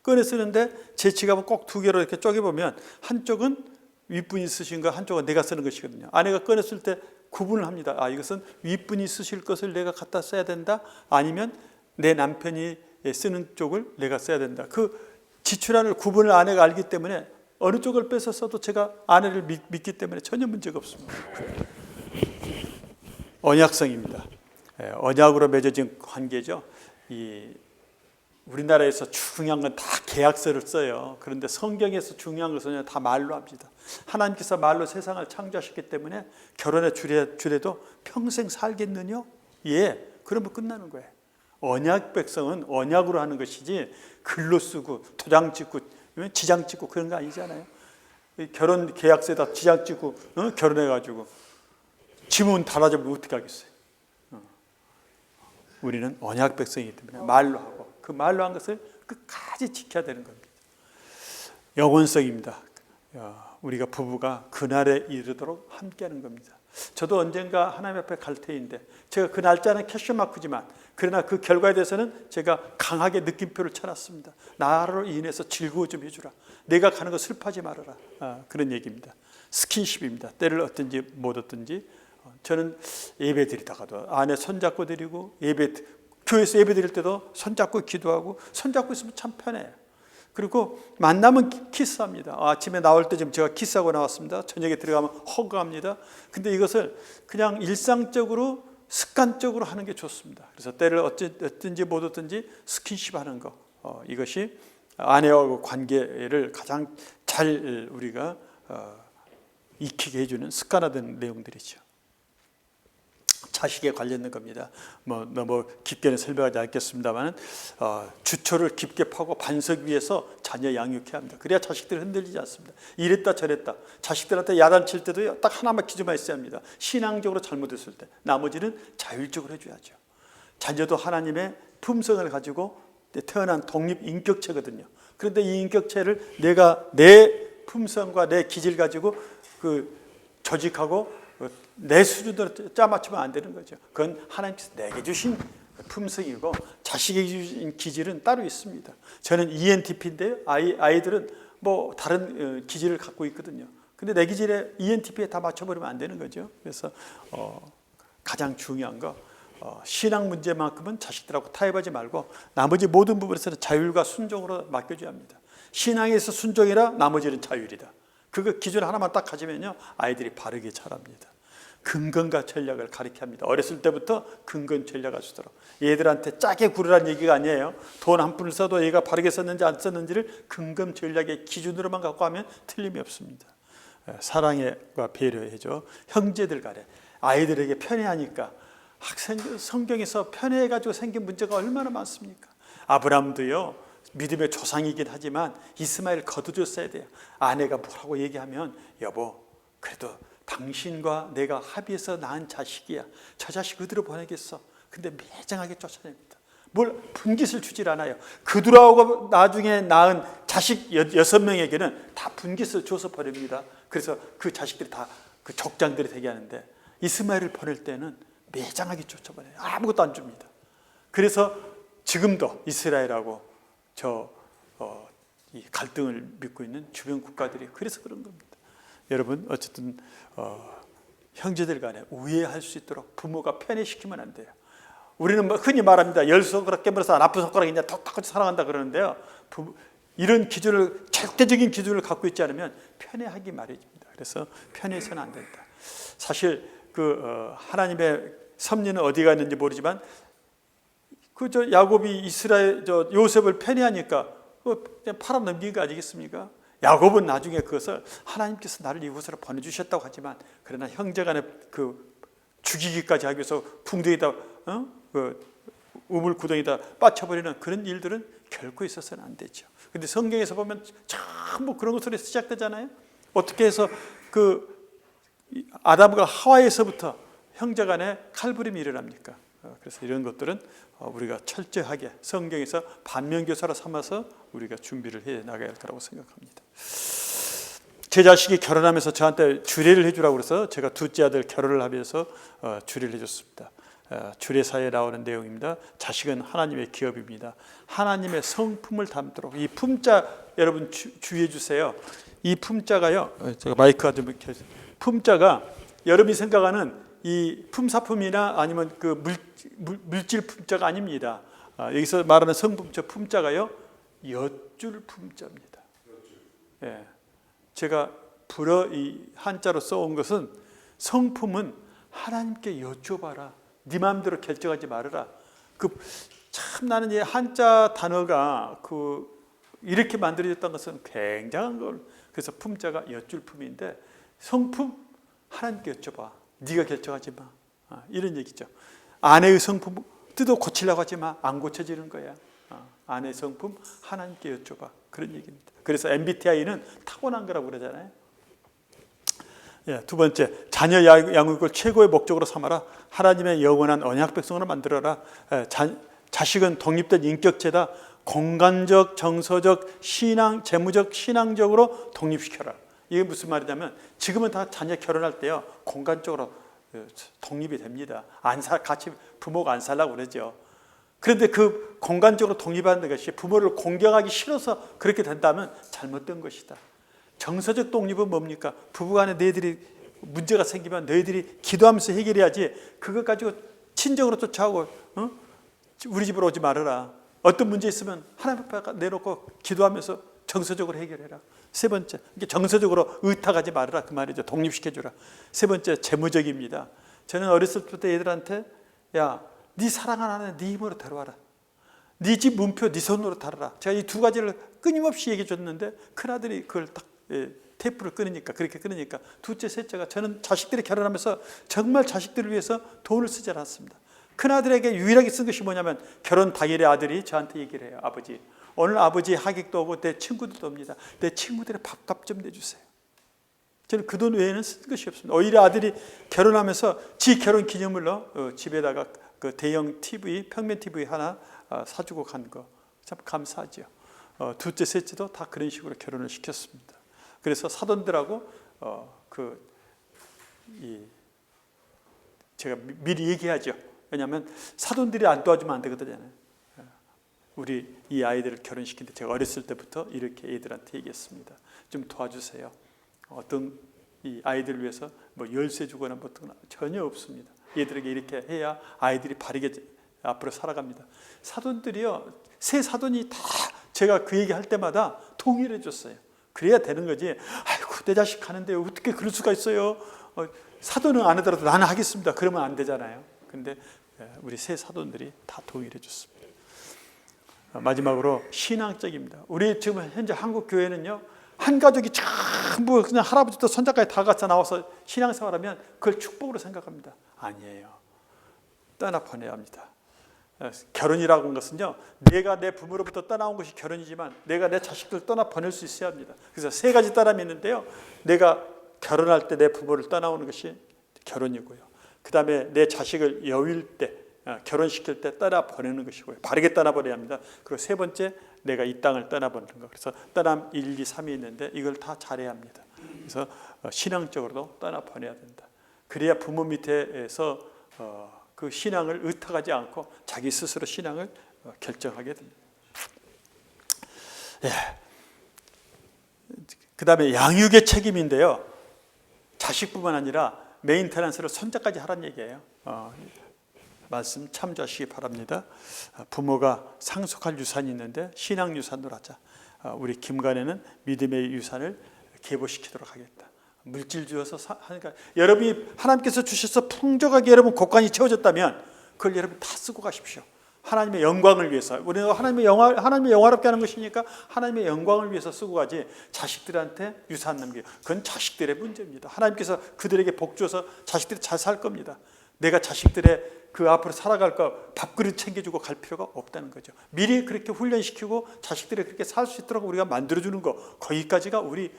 [SPEAKER 1] 꺼내 쓰는데 제 지갑은 꼭 두 개로 이렇게 쪼개보면 한쪽은 윗분이 쓰신 거, 한쪽은 내가 쓰는 것이거든요. 아내가 꺼냈을 때 구분을 합니다. 이것은 윗분이 쓰실 것을 내가 갖다 써야 된다, 아니면 내 남편이 쓰는 쪽을 내가 써야 된다. 그 지출하는 구분을 아내가 알기 때문에 어느 쪽을 뺏어 써도 제가 아내를 믿기 때문에 전혀 문제가 없습니다. 언약성입니다. 언약으로 맺어진 관계죠. 우리나라에서 중요한 건 다 계약서를 써요. 그런데 성경에서 중요한 것은 다 말로 합니다. 하나님께서 말로 세상을 창조하셨기 때문에 결혼의 주례도 평생 살겠느냐? 예, 그러면 끝나는 거예요. 언약 백성은 언약으로 하는 것이지 글로 쓰고 도장 찍고 지장 찍고 그런 거 아니잖아요. 결혼 계약서에다 지장 찍고 결혼해가지고 지문 달아주면 어떻게 하겠어요? 우리는 언약 백성이기 때문에 말로 하고, 그 말로 한 것을 끝까지 지켜야 되는 겁니다. 영원성입니다. 우리가 부부가 그날에 이르도록 함께하는 겁니다. 저도 언젠가 하나님 앞에 갈 테인데, 제가 그 날짜는 캐셔마크지만 그러나 그 결과에 대해서는 제가 강하게 느낌표를 쳐놨습니다. 나로 인해서 즐거워 좀 해주라. 내가 가는 거 슬퍼하지 말아라. 그런 얘기입니다. 스킨십입니다. 때를 얻든지 못 얻든지. 저는 예배 드리다가도 아내 손잡고 드리고, 교회에서 예배 드릴 때도 손잡고 기도하고, 손잡고 있으면 참 편해요. 그리고 만나면 키스합니다. 아침에 나올 때 지금 제가 키스하고 나왔습니다. 저녁에 들어가면 허그합니다. 근데 이것을 그냥 일상적으로 습관적으로 하는 게 좋습니다. 그래서 때를 얻든지 못 얻든지 스킨십 하는 거, 이것이 아내와 관계를 가장 잘 우리가 익히게 해주는 습관화된 내용들이죠. 자식에 관련된 겁니다. 너무 깊게는 설명하지 않겠습니다만, 주초를 깊게 파고 반석 위에서 자녀 양육해야 합니다. 그래야 자식들이 흔들리지 않습니다. 이랬다 저랬다, 자식들한테 야단칠 때도 딱 하나만 기준만 있어야 합니다. 신앙적으로 잘못했을 때, 나머지는 자율적으로 해줘야죠. 자녀도 하나님의 품성을 가지고 태어난 독립 인격체거든요. 그런데 이 인격체를 내가 내 품성과 내 기질 가지고 조직하고 내 수준으로 짜맞추면 안 되는 거죠. 그건 하나님께서 내게 주신 품성이고, 자식에게 주신 기질은 따로 있습니다. 저는 ENTP인데요. 아이들은 뭐 다른 기질을 갖고 있거든요. 근데 내 기질에 ENTP에 다 맞춰버리면 안 되는 거죠. 그래서 가장 중요한 거, 신앙 문제만큼은 자식들하고 타협하지 말고 나머지 모든 부분에서는 자율과 순종으로 맡겨줘야 합니다. 신앙에서 순종이라 나머지는 자율이다. 그거 기준 하나만 딱 가지면요, 아이들이 바르게 자랍니다. 근건과 전략을 가르쳐야 합니다. 어렸을 때부터 근건 전략을 쓰도록. 얘들한테 짜게 구르라는 얘기가 아니에요. 돈 한 푼을 써도 얘가 바르게 썼는지 안 썼는지를 근건 전략의 기준으로만 갖고 하면 틀림이 없습니다. 사랑과 배려해줘. 형제들 간에 아이들에게 편애하니까, 성경에서 편애해가지고 생긴 문제가 얼마나 많습니까? 아브라함도요, 믿음의 조상이긴 하지만 이스마엘 거두줬어야 돼요. 아내가 뭐라고 얘기하면, 여보 그래도 당신과 내가 합의해서 낳은 자식이야. 저 자식 어디로 보내겠어? 근데 매정하게 쫓아냅니다. 뭘 분깃을 주질 않아요. 그들하고 나중에 낳은 자식 6명에게는 다 분깃을 줘서 버립니다. 그래서 그 자식들이 다 그 족장들이 되게 하는데, 이스마엘을 보낼 때는 매정하게 쫓아버려요. 아무것도 안 줍니다. 그래서 지금도 이스라엘하고 이 갈등을 믿고 있는 주변 국가들이 그래서 그런 겁니다. 여러분, 어쨌든 형제들 간에 우애할 수 있도록 부모가 편애시키면 안 돼요. 우리는 흔히 말합니다. 열 손가락 깨물어서 나쁜 손가락이 있냐, 똑같이 사랑한다 그러는데요. 이런 기준을, 절대적인 기준을 갖고 있지 않으면 편애하기 마련입니다. 그래서 편애해서는 안 된다. 사실 하나님의 섭리는 어디가 있는지 모르지만, 야곱이 요셉을 편애하니까 그냥 팔아 넘긴 거 아니겠습니까? 야곱은 나중에 그것을 하나님께서 나를 이곳으로 보내주셨다고 하지만, 그러나 형제간에 죽이기까지 하기 위해서 풍덩이에다 우물구덩이다 빠쳐버리는 그런 일들은 결코 있어서는 안 되죠. 근데 성경에서 보면 전부 그런 것으로 시작되잖아요. 어떻게 해서 아담과 하와에서부터 형제간에 칼부림이 일어납니까? 그래서 이런 것들은 우리가 철저하게 성경에서 반면교사로 삼아서 우리가 준비를 해 나가야 할 거라고 생각합니다. 제 자식이 결혼하면서 저한테 주례를 해주라고 그래서 제가 둘째 아들 결혼을 하면서 주례를 해줬습니다. 주례사에 나오는 내용입니다. 자식은 하나님의 기업입니다. 하나님의 성품을 담도록. 이 품자 여러분 주의해 주세요. 이 품자가요. 제가 마이크가 좀 이렇게 품자가 여러분이 생각하는 이 품사품이나 아니면 그 물질 품자가 아닙니다. 여기서 말하는 성품자 품자가요. 엿줄 품자입니다. 예. 제가 불어 이 한자로 써온 것은 성품은 하나님께 여쭤봐라. 네 마음대로 결정하지 말아라. 참 나는 이 한자 단어가 이렇게 만들어졌던 것은 굉장한 걸. 그래서 품자가 엿줄 품인데 성품 하나님께 여쭤봐. 네가 결정하지 마. 이런 얘기죠. 아내의 성품 뜯어 고치려고 하지 마. 안 고쳐지는 거야. 아내의 성품 하나님께 여쭤봐. 그런 얘기입니다. 그래서 MBTI는 타고난 거라고 그러잖아요. 예, 두 번째, 자녀 양육을 최고의 목적으로 삼아라. 하나님의 영원한 언약 백성으로 만들어라. 자식은 독립된 인격체다. 공간적, 정서적, 재무적, 신앙적으로 독립시켜라. 이게 무슨 말이냐면 지금은 다 자녀 결혼할 때요 공간적으로 독립이 됩니다. 같이 부모가 안 살라고 그러죠. 그런데 그 공간적으로 독립하는 것이 부모를 공경하기 싫어서 그렇게 된다면 잘못된 것이다. 정서적 독립은 뭡니까? 부부간에 너희들이 문제가 생기면 너희들이 기도하면서 해결해야지 그것 가지고 친정으로 쫓아오고 우리 집으로 오지 말아라. 어떤 문제 있으면 하나님 앞에 내놓고 기도하면서 정서적으로 해결해라. 세 번째, 정서적으로 의탁하지 말아라 그 말이죠. 독립시켜주라. 세 번째, 재무적입니다. 저는 어렸을 때부터 애들한테 야, 네 사랑하는 아내 네 힘으로 데려와라. 네 집 문표 네 손으로 달아라. 제가 이 두 가지를 끊임없이 얘기해 줬는데 큰아들이 그걸 딱 테이프를 그렇게 끊으니까 둘째, 셋째가 저는 자식들이 결혼하면서 정말 자식들을 위해서 돈을 쓰지 않았습니다. 큰아들에게 유일하게 쓴 것이 뭐냐면 결혼 당일에 아들이 저한테 얘기를 해요. 아버지, 오늘 아버지 하객도 오고 내 친구들도 옵니다. 내 친구들의 밥값 좀 내주세요. 저는 그 돈 외에는 쓴 것이 없습니다. 오히려 아들이 결혼하면서 지 결혼 기념물로 집에다가 그 대형 TV, 평면 TV 하나 사주고 간 거 참 감사하죠. 둘째, 셋째도 다 그런 식으로 결혼을 시켰습니다. 그래서 사돈들하고 제가 미리 얘기하죠. 왜냐하면 사돈들이 안 도와주면 안 되거든요. 우리 이 아이들을 결혼시키는데 제가 어렸을 때부터 이렇게 애들한테 얘기했습니다. 좀 도와주세요. 어떤 이 아이들을 위해서 뭐 열쇠 주거나 뭐 전혀 없습니다. 얘들에게 이렇게 해야 아이들이 바르게 앞으로 살아갑니다. 사돈들이요, 새 사돈이 다 제가 그 얘기할 때마다 동의를 해줬어요. 그래야 되는 거지. 아이고 내 자식 가는데 어떻게 그럴 수가 있어요. 사돈은 안 하더라도 나는 하겠습니다. 그러면 안 되잖아요. 근데 우리 새 사돈들이 다 동의를 해줬습니다. 마지막으로 신앙적입니다. 우리 지금 현재 한국 교회는요, 한 가족이 전부 그냥 할아버지부터 손자까지 다 같이 나와서 신앙생활하면 그걸 축복으로 생각합니다. 아니에요. 떠나 보내야 합니다. 결혼이라고 하는 것은요, 내가 내 부모로부터 떠나온 것이 결혼이지만 내가 내 자식들 떠나 보낼 수 있어야 합니다. 그래서 세 가지 따람이 있는데요, 내가 결혼할 때 내 부모를 떠나오는 것이 결혼이고요, 그 다음에 내 자식을 여윌 때 결혼시킬 때 떠나 보내는 것이고요, 바르게 떠나 보내야 합니다. 그리고 세 번째, 내가 이 땅을 떠나 보내는 것. 그래서 떠남 1, 2, 3이 있는데 이걸 다 잘해야 합니다. 그래서 신앙적으로도 떠나 보내야 된다. 그래야 부모 밑에서 그 신앙을 의탁하지 않고 자기 스스로 신앙을 결정하게 됩니다. 예. 그 다음에 양육의 책임인데요, 자식뿐만 아니라 메인테넌스를 손자까지 하라는 얘기예요. 말씀 참조하시기 바랍니다. 부모가 상속할 유산이 있는데 신앙 유산으로 하자. 우리 김간에는 믿음의 유산을 계보시키도록 하겠다. 물질 주어서 하니까 여러분이 하나님께서 주셔서 풍족하게 여러분 곳간이 채워졌다면 그걸 여러분 다 쓰고 가십시오. 하나님의 영광을 위해서. 우리는 하나님의 영화롭게 하는 것이니까 하나님의 영광을 위해서 쓰고 가지, 자식들한테 유산 남기고 그건 자식들의 문제입니다. 하나님께서 그들에게 복 주어서 자식들이 잘 살 겁니다. 내가 자식들의 그 앞으로 살아갈까 밥그릇 챙겨주고 갈 필요가 없다는 거죠. 미리 그렇게 훈련시키고 자식들이 그렇게 살 수 있도록 우리가 만들어주는 거, 거기까지가 우리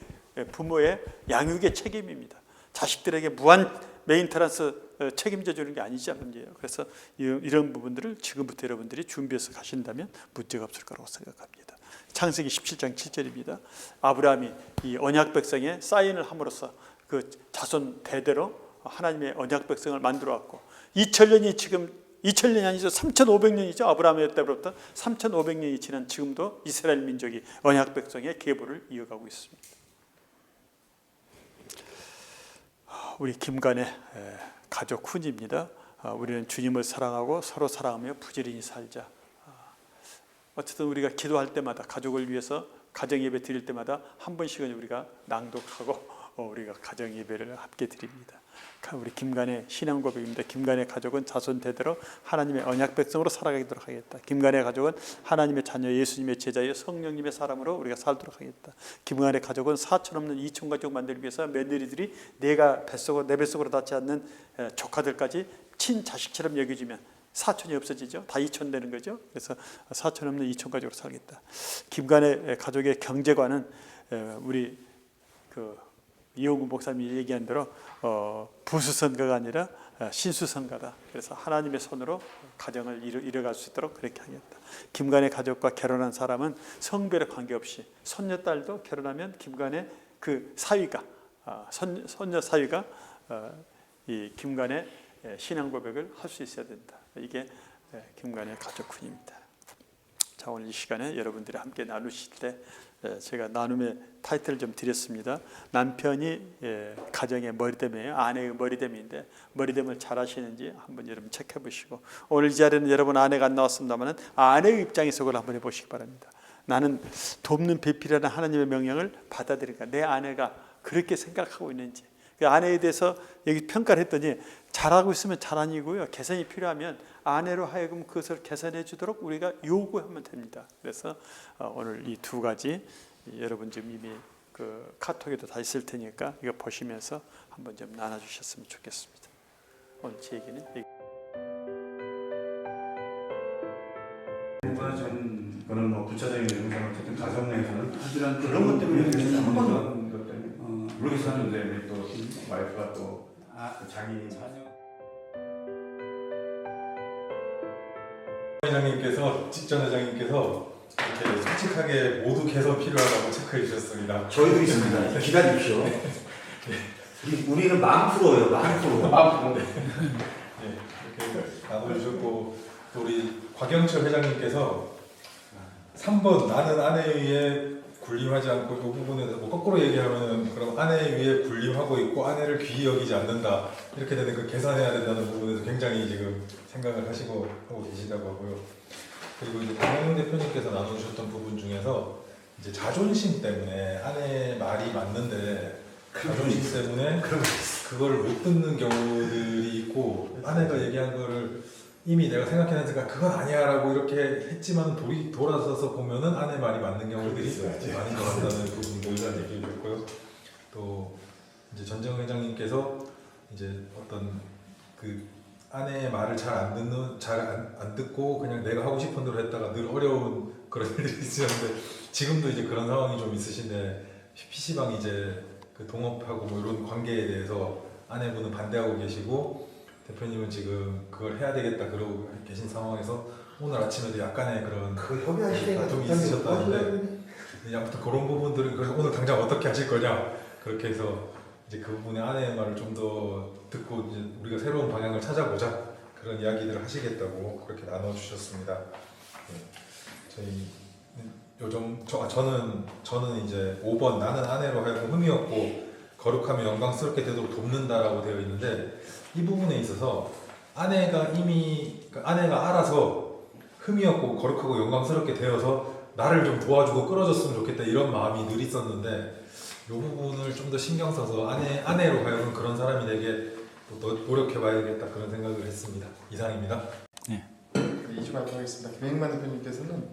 [SPEAKER 1] 부모의 양육의 책임입니다. 자식들에게 무한 메인터넌스 책임져 주는 게 아니지 않느냐. 그래서 이런 부분들을 지금부터 여러분들이 준비해서 가신다면 문제가 없을 거라고 생각합니다. 창세기 17장 7절입니다. 아브라함이 이 언약 백성에 사인을 함으로써 그 자손 대대로 하나님의 언약 백성을 만들어 왔고 2000년이 지금 2000년이 아니죠. 3500년이죠. 아브라함의 때부터 3500년이 지난 지금도 이스라엘 민족이 언약 백성의 계보를 이어가고 있습니다. 우리 김간의 가족 훈입니다. 우리는 주님을 사랑하고 서로 사랑하며 부지런히 살자. 어쨌든 우리가 기도할 때마다 가족을 위해서 가정 예배 드릴 때마다 한 번씩은 우리가 낭독하고 우리가 가정 예배를 함께 드립니다. 우리 김간의 신앙 고백입니다. 김간의 가족은 자손 대대로 하나님의 언약 백성으로 살아가도록 하겠다. 김간의 가족은 하나님의 자녀 예수님의 제자여 성령님의 사람으로 우리가 살도록 하겠다. 김간의 가족은 사촌 없는 이촌 가족 만들기 위해서 며느리들이 내 뱃속으로 닿지 않는 조카들까지 친자식처럼 여겨주면 사촌이 없어지죠. 다 이촌 되는 거죠. 그래서 사촌 없는 이촌 가족으로 살겠다. 김간의 가족의 경제관은 우리 이용구 목사님이 얘기한 대로 부수선거가 아니라 신수선거다. 그래서 하나님의 손으로 가정을 이뤄갈 수 있도록 그렇게 하겠다. 김간의 가족과 결혼한 사람은 성별에 관계없이 손녀딸도 결혼하면 김간의 그 사위가 손녀 사위가 이 김간의 신앙 고백을 할 수 있어야 된다. 이게 김간의 가족훈입니다. 자, 오늘 이 시간에 여러분들이 함께 나누실 때 제가 나눔의 타이틀을 좀 드렸습니다. 남편이 가정의 머리됨이에요. 아내의 머리됨인데 머리됨을 잘 하시는지 한번 여러분 체크해 보시고, 오늘 이 자리에는 여러분 아내가 안 나왔습니다만 아내의 입장에서 그걸 한번 해보시기 바랍니다. 나는 돕는 배필이라는 하나님의 명령을 받아들이니까 내 아내가 그렇게 생각하고 있는지, 그 아내에 대해서 여기 평가를 했더니 잘하고 있으면 잘아니고요, 개선이 필요하면 아내로 하여금 그것을 개선해 주도록 우리가 요구하면 됩니다. 그래서 오늘 이 두 가지 여러분 지금 이미 그 카톡에도 다 있을 테니까 이거 보시면서 한번 좀 나눠주셨으면 좋겠습니다. 오늘 제 얘기는
[SPEAKER 2] 그런 뭐 구체적인 내용상 어쨌든 가정 내에서는
[SPEAKER 3] 그런 것 때문에
[SPEAKER 2] 한번 것 때문에 모르겠었는데 또 와이프가 또 자기 회장님께서 직전 회장님께서 이렇게 솔직하게 모두 개선 필요하다고 체크해 주셨습니다.
[SPEAKER 3] 저희도 있습니다. 기다리십시오. 우리는 마음 풀어요. 마음 풀어.
[SPEAKER 2] 마음 네. 이렇게 나눠주셨고, 또 우리 곽영철 회장님께서 3번 나는 아내에 의해 군림하지 않고, 이 부분에 대해서 뭐 거꾸로 얘기하면 그럼 아내에 의해 군림하고 있고 아내를 귀히 여기지 않는다, 이렇게 되는 그 계산해야 된다는 부분에서 굉장히 지금 생각을 하고 계시다고 하고요. 그리고 이제 강영훈 대표님께서 나눠주셨던 부분 중에서 이제 자존심 때문에 아내의 말이 맞는데 자존심 때문에 그걸 못 듣는 경우들이 있고, 아내가 얘기한 거를 이미 내가 생각해놨으니까 그건 아니야라고 이렇게 했지만 돌아서서 보면은 아내 말이 맞는 경우들이 많이 나온다는 부분도 얘기해 줬고요. 또 이제 전정 회장님께서 이제 어떤 그 아내의 말을 잘 안 듣고 그냥 내가 하고 싶은 대로 했다가 늘 어려운 그런 일들이 있으셨는데, 지금도 이제 그런 상황이 좀 있으신데 PC방 이제 그 동업하고 뭐 이런 관계에 대해서 아내분은 반대하고 계시고 대표님은 지금 그걸 해야 되겠다 그러고 계신 상황에서 오늘 아침에도 약간의 그런 다툼이 있으셨다는데, 아무튼 그런 부분들은 그래서 오늘 당장 어떻게 하실 거냐, 그렇게 해서 이제 그 부분의 아내의 말을 좀 더 듣고 이제 우리가 새로운 방향을 찾아보자, 그런 이야기들을 하시겠다고 그렇게 나눠주셨습니다. 저희 저는 이제 5번 나는 아내로 하여금 흠이 없고 거룩하며 영광스럽게 되도록 돕는다라고 되어 있는데, 이 부분에 있어서 아내가 알아서 흠이 없고 거룩하고 영광스럽게 되어서 나를 좀 도와주고 끌어줬으면 좋겠다, 이런 마음이 늘 있었는데, 이 부분을 좀 더 신경 써서 아내로 하여금 그런 사람이 되게 또 노력해봐야겠다, 그런 생각을 했습니다. 이상입니다.
[SPEAKER 4] 네. 2주 발표하겠습니다. 김행만 대표님께서는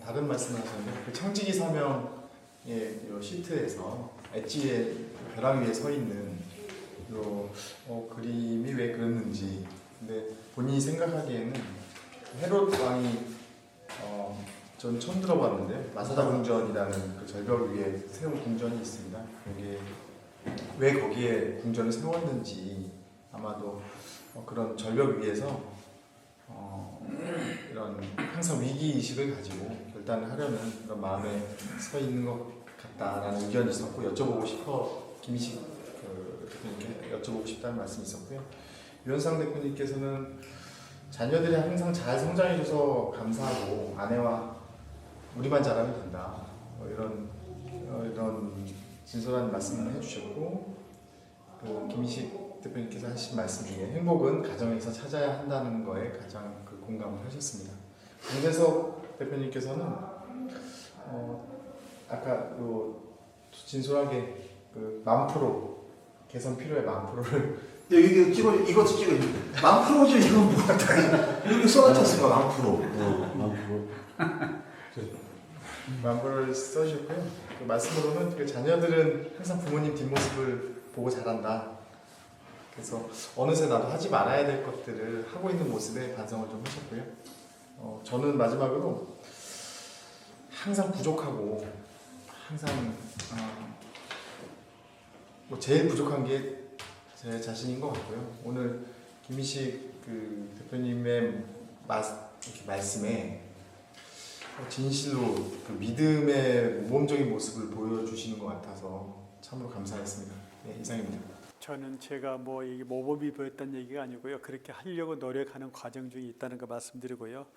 [SPEAKER 4] 다른 말씀하셨는데, 그 청지기 사명의 시트에서 엣지의 벼랑 위에 서 있는 그림이 왜 그랬는지. 근데 본인이 생각하기에는 헤롯 왕이 전 처음 들어봤는데 마사다 궁전이라는 그 절벽 위에 세운 궁전이 있습니다. 여기에 왜 거기에 궁전을 세웠는지 아마도 그런 절벽 위에서 이런 항상 위기 의식을 가지고 결단을 하려는 그런 마음에 서 있는 것 같다라는 의견이 있었고 여쭤보고 싶어 김희식 대표님께 여쭤보고 싶다는 말씀이 있었고요. 유현상 대표님께서는 자녀들이 항상 잘 성장해줘서 감사하고 아내와 우리만 잘하면 된다 이런 진솔한 말씀을 해주셨고 그 김희식 대표님께서 하신 말씀 중에 행복은 가정에서 찾아야 한다는 거에 가장 그 공감을 하셨습니다. 강재석 대표님께서는 아까 진솔하게 그 10,000% 개선 필요해 10,000%를
[SPEAKER 3] 이거 찍어 이것도 찍어 10,000%죠. 이건 뭐야 다 여기 써놨잖습니까 10,000%.
[SPEAKER 4] 10,000%를 써주셨고요. 그 말씀으로는 그 자녀들은 항상 부모님 뒷모습을 보고 자란다. 그래서 어느새 나도 하지 말아야 될 것들을 하고 있는 모습에 반성을 좀 하셨고요. 저는 마지막으로 항상 부족하고 항상 제일 부족한 게 제 자신인 것 같고요. 오늘 김희식 그 대표님의 말씀에 진실로 그 믿음의 모범적인 모습을 보여주시는 것 같아서 참으로 감사했습니다. 네, 이상입니다.
[SPEAKER 1] 저는 제가 뭐 이게 모범이 보였다는 얘기가 아니고요. 그렇게 하려고 노력하는 과정 중에 있다는 거 말씀드리고요.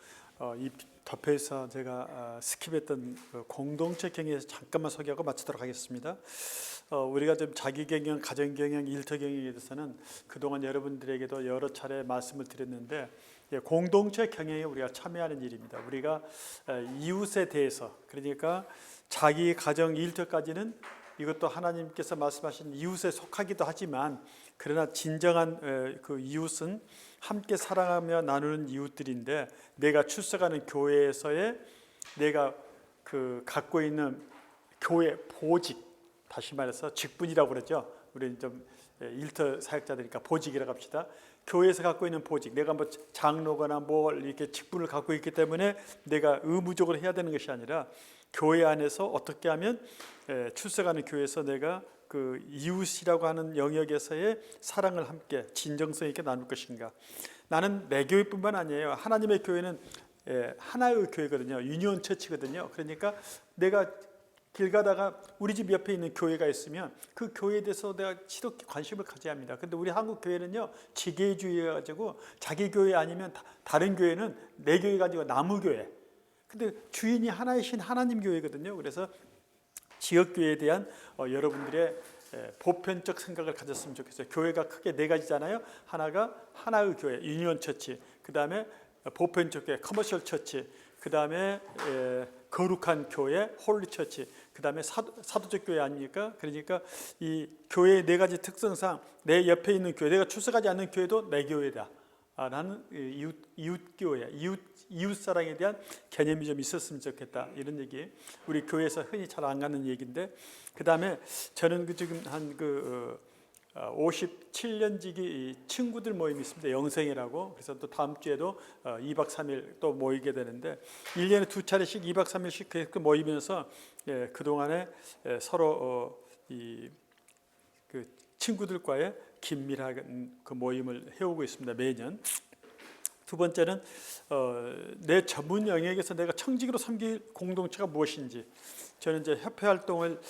[SPEAKER 1] 이 덮여서 제가 스킵했던 그 공동체 경영에서 잠깐만 소개하고 마치도록 하겠습니다. 우리가 좀 자기 경영, 가정 경영, 일터 경영에 대해서는 그동안 여러분들에게도 여러 차례 말씀을 드렸는데 공동체 경영에 우리가 참여하는 일입니다. 우리가 이웃에 대해서 그러니까 자기 가정 일터까지는 이것도 하나님께서 말씀하신 이웃에 속하기도 하지만 그러나 진정한 그 이웃은 함께 사랑하며 나누는 이웃들인데 내가 출석하는 교회에서의 내가 그 갖고 있는 교회 보직 다시 말해서 직분이라고 그러죠. 우리는 좀 일터 사역자들이니까 보직이라고 합시다. 교회에서 갖고 있는 보직, 내가 뭐 장로거나 뭘 이렇게 직분을 갖고 있기 때문에 내가 의무적으로 해야 되는 것이 아니라 교회 안에서 어떻게 하면 출석하는 교회에서 내가 그 이웃이라고 하는 영역에서의 사랑을 함께 진정성 있게 나눌 것인가. 나는 내 교회뿐만 아니에요. 하나님의 교회는 하나의 교회거든요. 유니온 처치거든요. 그러니까 내가 길 가다가 우리 집 옆에 있는 교회가 있으면 그 교회에 대해서 내가 지독히 관심을 가져야 합니다. 근데 우리 한국 교회는요 지게주의해 가지고 자기 교회 아니면 다른 교회는 내 교회 가지고 나무 교회. 근데 주인이 하나이신 하나님 교회거든요. 그래서 지역 교회에 대한 여러분들의 보편적 생각을 가졌으면 좋겠어요. 교회가 크게 네 가지잖아요. 하나가 하나의 교회, 유니온 처치. 그다음에 보편적 교회, 커머셜 처치. 그다음에 거룩한 교회, 홀리 처치. 그다음에 사도적 교회 아닙니까? 그러니까 이 교회의 네 가지 특성상 내 옆에 있는 교회, 내가 출석하지 않는 교회도 내 교회다. 라는 이웃 교회, 이웃 사랑에 대한 개념이 좀 있었으면 좋겠다. 이런 얘기. 우리 교회에서 흔히 잘 안 가는 얘기인데, 그 다음에 저는 지금 한 57년지기 친구들 모임이 있습니다. 영생이라고. 그래서 또 다음 주에도 2박 3일 또 모이게 되는데 1년에 2차례씩 2박 3일씩 계속 모이면서 그동안에 서로 그 친구들과의 긴밀한 그 모임을 해오고 있습니다. 매년. 두 번째는 내 전문 영역에서 내가 청직으로 섬길 공동체가 무엇인지. 저는 이제 협회 활동을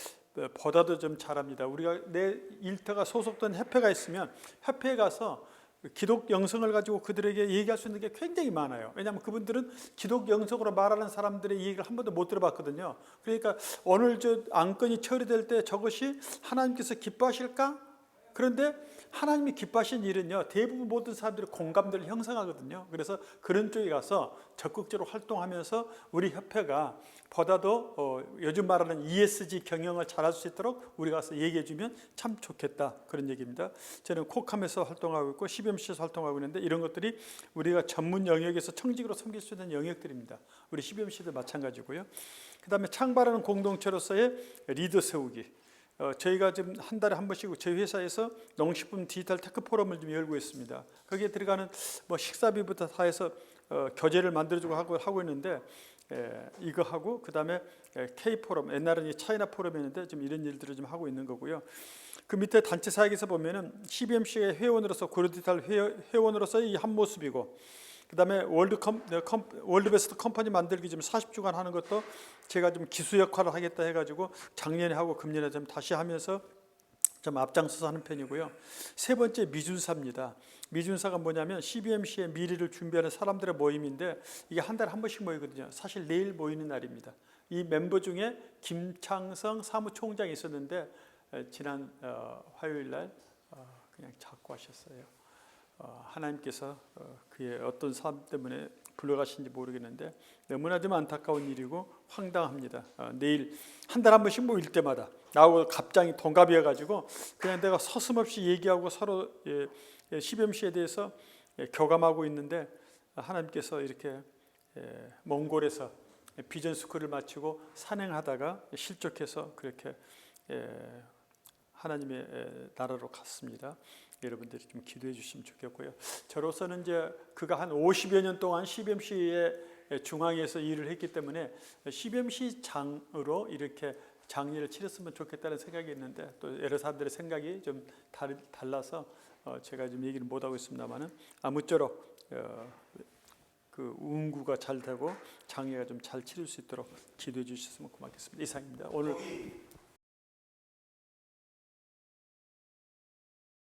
[SPEAKER 1] 보다도 좀 잘합니다. 우리가 내 일터가 소속된 협회가 있으면 협회에 가서 기독 영성을 가지고 그들에게 얘기할 수 있는 게 굉장히 많아요. 왜냐하면 그분들은 기독 영성으로 말하는 사람들의 얘기를 한 번도 못 들어봤거든요. 그러니까 오늘 저 안건이 처리될 때 저것이 하나님께서 기뻐하실까? 그런데 하나님이 기뻐하신 일은요 대부분 모든 사람들이 공감대를 형성하거든요. 그래서 그런 쪽에 가서 적극적으로 활동하면서 우리 협회가 보다도 요즘 말하는 ESG 경영을 잘할 수 있도록 우리 가서 얘기해주면 참 좋겠다, 그런 얘기입니다. 저는 콕함에서 활동하고 있고 CBMC에서 활동하고 있는데 이런 것들이 우리가 전문 영역에서 청직으로 섬길 수 있는 영역들입니다. 우리 CBMC도 마찬가지고요. 그 다음에 창발하는 공동체로서의 리더 세우기. 저희가 지금 한 달에 한 번씩 저희 회사에서 농식품 디지털 테크 포럼을 좀 열고 있습니다. 거기에 들어가는 뭐 식사비부터 다 해서 교재를 만들어주고 하고 있는데 이거 하고 그다음에 K 포럼, 옛날에는 차이나 포럼이었는데 지금 이런 일들을 좀 하고 있는 거고요. 그 밑에 단체 사역에서 보면은 CBMC의 회원으로서 고려디지털 회원으로서 이 한 모습이고, 그다음에 월드 베스트 컴퍼니 만들기 좀 40주간 하는 것도 제가 좀 기수 역할을 하겠다 해가지고 작년에 하고 금년에 좀 다시 하면서 좀 앞장서서 하는 편이고요. 세 번째 미준사입니다. 미준사가 뭐냐면 CBMC의 미래를 준비하는 사람들의 모임인데 이게 한 달에 한 번씩 모이거든요. 사실 내일 모이는 날입니다. 이 멤버 중에 김창성 사무총장이 있었는데 지난 화요일 날 그냥 자고 하셨어요. 하나님께서 그의 어떤 삶 때문에 불러가신지 모르겠는데 너무나 좀 안타까운 일이고 황당합니다. 내일 한 달에 한 번씩 모일 때마다 나하고 갑자기 동갑이어가지고 그냥 내가 서슴없이 얘기하고 서로 CBMC에 대해서 교감하고 있는데 하나님께서 이렇게 몽골에서 비전 스쿨을 마치고 산행하다가 실족해서 그렇게 하나님의 나라로 갔습니다. 여러분들이 좀 기도해 주시면 좋겠고요. 저로서는 이제 그가 한 50여 년 동안 CBMC의 중앙에서 일을 했기 때문에 CBMC 장으로 이렇게 장례를 치렀으면 좋겠다는 생각이 있는데 또 여러 사람들의 생각이 좀 달라서 제가 좀 얘기를 못 하고 있습니다만은 아무쪼록 그 운구가 잘 되고 장례가 좀 잘 치를 수 있도록 기도해 주셨으면 고맙겠습니다. 이상입니다. 오늘